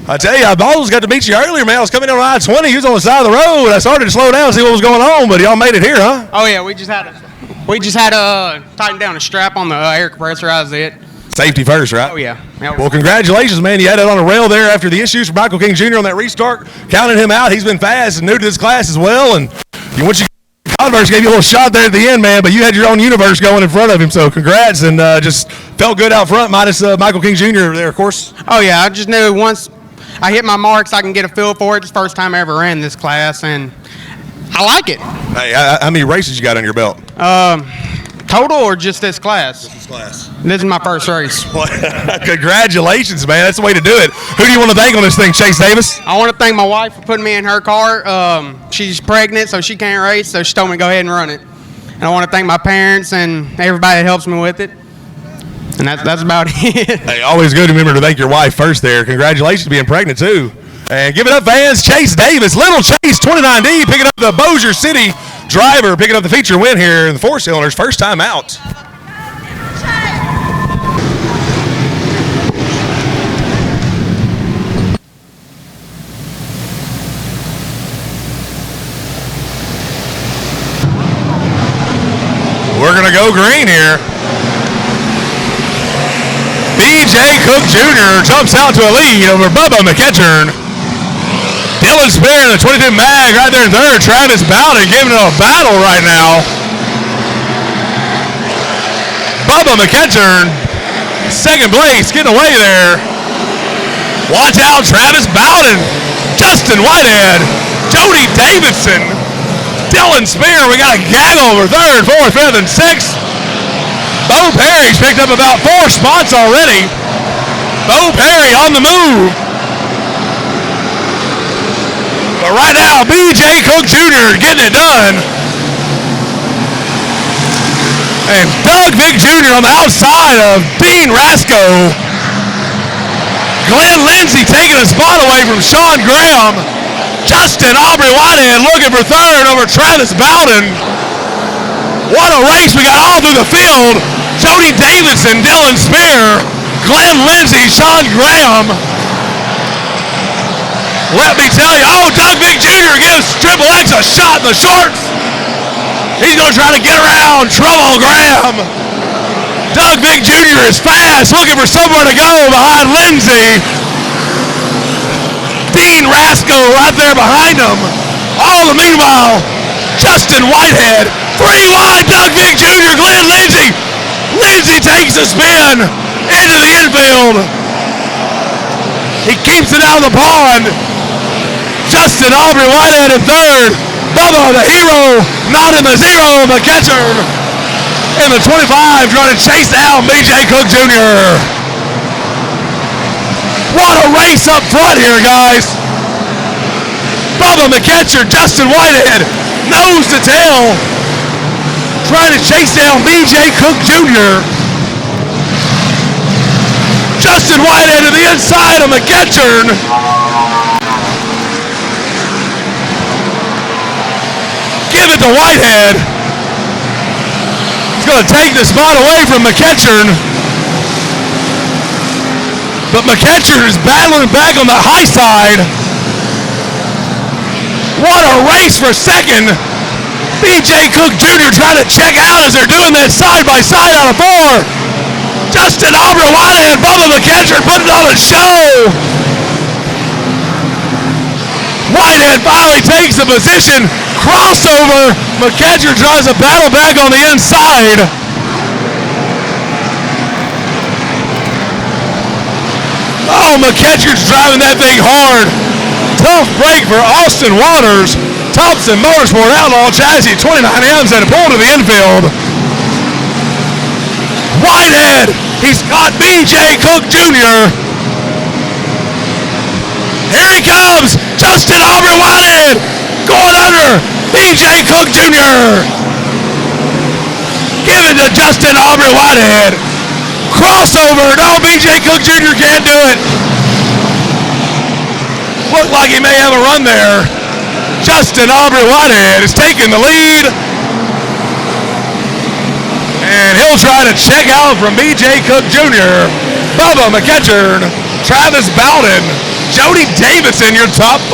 [SPEAKER 1] I tell you, I almost got to meet you earlier, man. I was coming down I-20. You was on the side of the road. I started to slow down and see what was going on, but y'all made it here, huh?
[SPEAKER 9] Oh yeah, we just had to tighten down a strap on the air compressor. That was it.
[SPEAKER 1] Safety first, right?
[SPEAKER 9] Oh yeah.
[SPEAKER 1] Well, congratulations, man. You had it on a rail there after the issues for Michael King Jr. on that restart. Counting him out. He's been fast and new to this class as well. And once you Converse gave you a little shot there at the end, man, but you had your own universe going in front of him, so congrats, and just felt good out front, minus Michael King Jr. there, of course.
[SPEAKER 9] Oh yeah, I just knew once I hit my marks, I can get a feel for it. It's the first time I ever ran this class, and I like it.
[SPEAKER 1] Hey, how many races you got on your belt?
[SPEAKER 9] Total or just this class?
[SPEAKER 1] This class.
[SPEAKER 9] This is my first race.
[SPEAKER 1] Well, congratulations, man. That's the way to do it. Who do you want to thank on this thing, Chase Davis?
[SPEAKER 9] I want to thank my wife for putting me in her car. She's pregnant, so she can't race, so she told me to go ahead and run it. And I want to thank my parents and everybody that helps me with it. And that's about it.
[SPEAKER 1] Hey, always good to remember to thank your wife first there. Congratulations being pregnant, too. And give it up, fans. Chase Davis, Little Chase, 29D, picking up the Bossier City driver, picking up the feature win here in the 4-cylinders, first time out. We're going to go green here. B.J. Cook Jr. jumps out to a lead over Bubba McEachern. Dylan Spear in the 22 mag right there in 3rd. Travis Bowden giving it a battle right now. Bubba McEachern, 2nd place, getting away there. Watch out, Travis Bowden, Justin Whitehead, Jody Davidson, Dylan Spear. We got a gaggle over 3rd, 4th, 5th, and 6th. Bo Perry's picked up about 4 spots already. Bo Perry on the move. But right now, B.J. Cook Jr. getting it done. And Doug Vick Jr. on the outside of Dean Rasco. Glenn Lindsay taking a spot away from Sean Graham. Justin Aubrey Whitehead looking for 3rd over Travis Bowden. What a race we got all through the field. Jody Davidson, Dylan Spear, Glenn Lindsay, Sean Graham. Let me tell you, Doug Vick Jr. gives Triple X a shot in the shorts. He's going to try to get around Trouble Graham. Doug Vick Jr. is fast, looking for somewhere to go behind Lindsay. Dean Rasco right there behind him. All the meanwhile, Justin Whitehead, 3 wide, Doug Vick Jr., Glenn Lindsay. Lindsay takes a spin into the infield. He keeps it out of the pond. Justin Aubrey Whitehead in 3rd. Bubba, the hero, not in the 0. McEachern in the 25, trying to chase down B.J. Cook Jr. What a race up front here, guys. Bubba McEachern, Justin Whitehead, nose to tail.
[SPEAKER 8] trying to chase down B.J. Cook Jr. Justin Whitehead to the inside of McEachern. Give it to Whitehead. He's going to take the spot away from McEachern. But McEachern is battling back on the high side. What a race for second. B.J. Cook Jr. trying to check out as they're doing that side by side out of 4. Justin Aubrey Whitehead and Bubba McEachern putting on a show. Whitehead finally takes the position. Crossover. McEachern tries to battle back on the inside. Oh, McEachern's driving that thing hard. Tough break for Austin Waters. Thompson Motorsport Outlaw Chassis 29M's at a pull to the infield. Whitehead, he's got B.J. Cook Jr. Here he comes, Justin Aubrey Whitehead going under B.J. Cook Jr. Give it to Justin Aubrey Whitehead. Crossover, no, B.J. Cook Jr. can't do it. Looked like he may have a run there. Justin Aubrey Whitehead is taking the lead. And he'll try to check out from B.J. Cook Jr., Bubba McEachern, Travis Bowden, Jody Davidson, your top 5.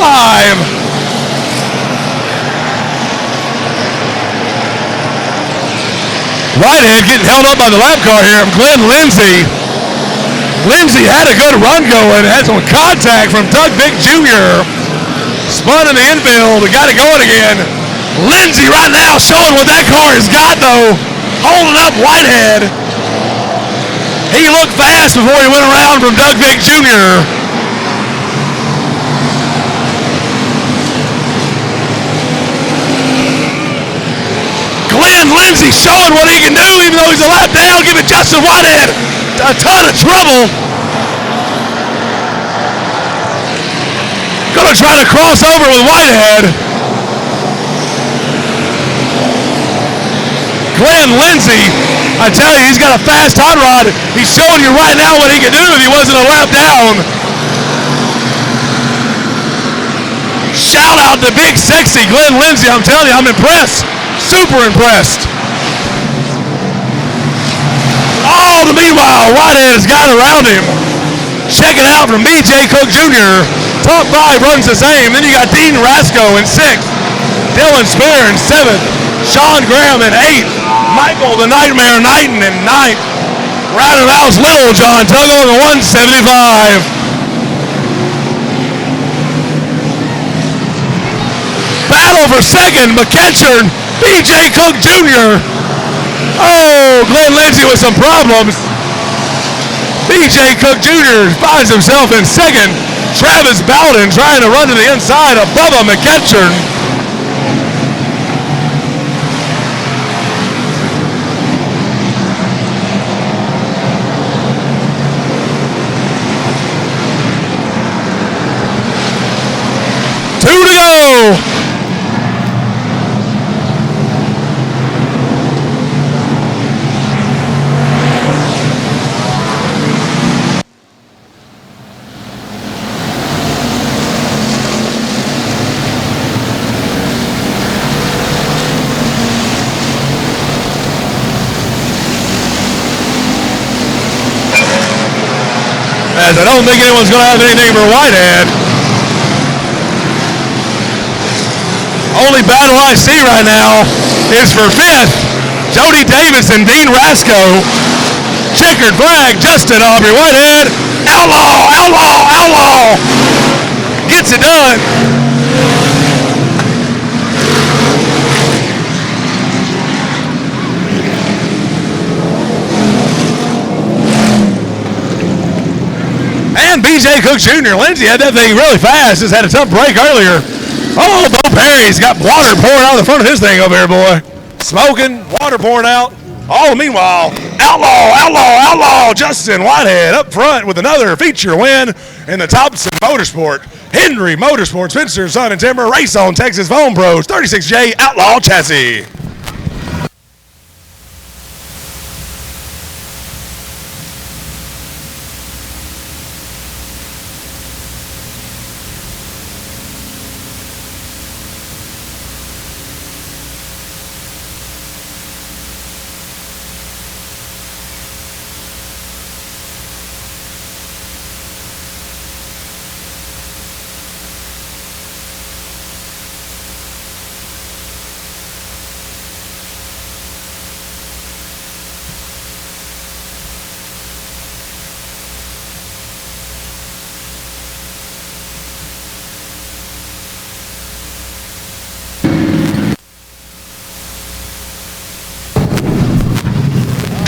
[SPEAKER 8] Whitehead getting held up by the lap car here from Glenn Lindsay. Lindsay had a good run going, had some contact from Doug Vick Jr. Spun in the infield, got it going again. Lindsay right now showing what that car has got though. Holding up Whitehead. He looked fast before he went around from Doug Vick Jr. Glenn Lindsay showing what he can do even though he's a lap down, giving Justin Whitehead a ton of trouble. Gonna try to cross over with Whitehead. Glenn Lindsay, I tell you, he's got a fast hot rod. He's showing you right now what he can do if he wasn't a lap down. Shout out to Big Sexy Glenn Lindsay. I'm telling you, I'm impressed. Super impressed. Oh, meanwhile, Whitehead has got around him. Check it out from B.J. Cook Jr. Top 5 runs the same. Then you got Dean Rasco in 6th. Dylan Spear in 7th. Sean Graham in 8th. Michael the Nightmare Knighton in 9th. Rounding out Little John Tuggle in the 175. Battle for second, McEachern, B.J. Cook Jr. Oh, Glenn Lindsay with some problems. B.J. Cook Jr. finds himself in second. Travis Bowden trying to run to the inside of Bubba McEachern. Two to go. As I don't think anyone's going to have anything for Whitehead. Only battle I see right now is for 5th. Jody Davis and Dean Rasco. Checkered flag, Justin Aubrey Whitehead. Outlaw, outlaw, outlaw. Gets it done. And B.J. Cook Jr. Lindsay had that thing really fast. Just had a tough break earlier. Oh, Bo Perry's got water pouring out of the front of his thing over here, boy. Smoking, water pouring out. All meanwhile, outlaw, outlaw, outlaw. Justin Whitehead up front with another feature win in the Thompson Motorsport. Henry Motorsport, Spencer, Son, and Timber, Race on Texas Phone Pros, 36J Outlaw Chassis.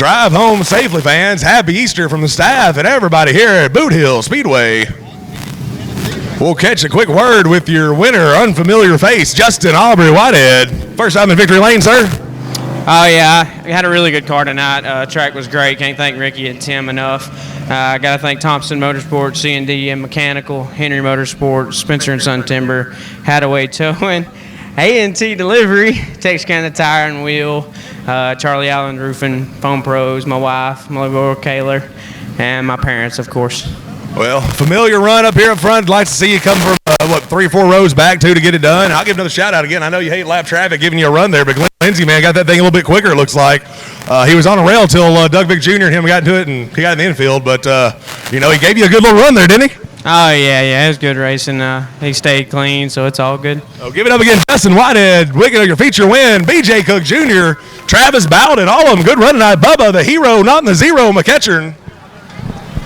[SPEAKER 1] drive home safely, fans. Happy Easter from the staff and everybody here at Boothill Speedway. We'll catch a quick word with your winner, unfamiliar face, Justin Aubrey Whitehead. First time in victory lane, sir.
[SPEAKER 10] Oh, yeah. I had a really good car tonight. Track was great. Can't thank Ricky and Tim enough. I got to thank Thompson Motorsports, C&D and Mechanical, Henry Motorsports, Spencer & Son Timber, Hadaway Towing, A&T Delivery, Texarkana Tire and Wheel, Charlie Allen Roofing, Foam Pros, my wife, my little girl Kayla, and my parents, of course.
[SPEAKER 1] Well, familiar run up here up front. Like to see you come from, 3 or 4 rows back, too, to get it done. I'll give another shout-out again. I know you hate lap traffic giving you a run there, but Glenn Lindsay, man, got that thing a little bit quicker, it looks like. He was on a rail till Doug Vick Jr. and him got into it, and he got in the infield. But, he gave you a good little run there, didn't he?
[SPEAKER 10] Oh, yeah, it was good racing. He stayed clean, so it's all good.
[SPEAKER 1] Oh, give it up again, Justin Whitehead, wicket of your feature win. B.J. Cook Jr., Travis Bowden, all of them good run tonight. Bubba, the hero, not in the zero, McEachern.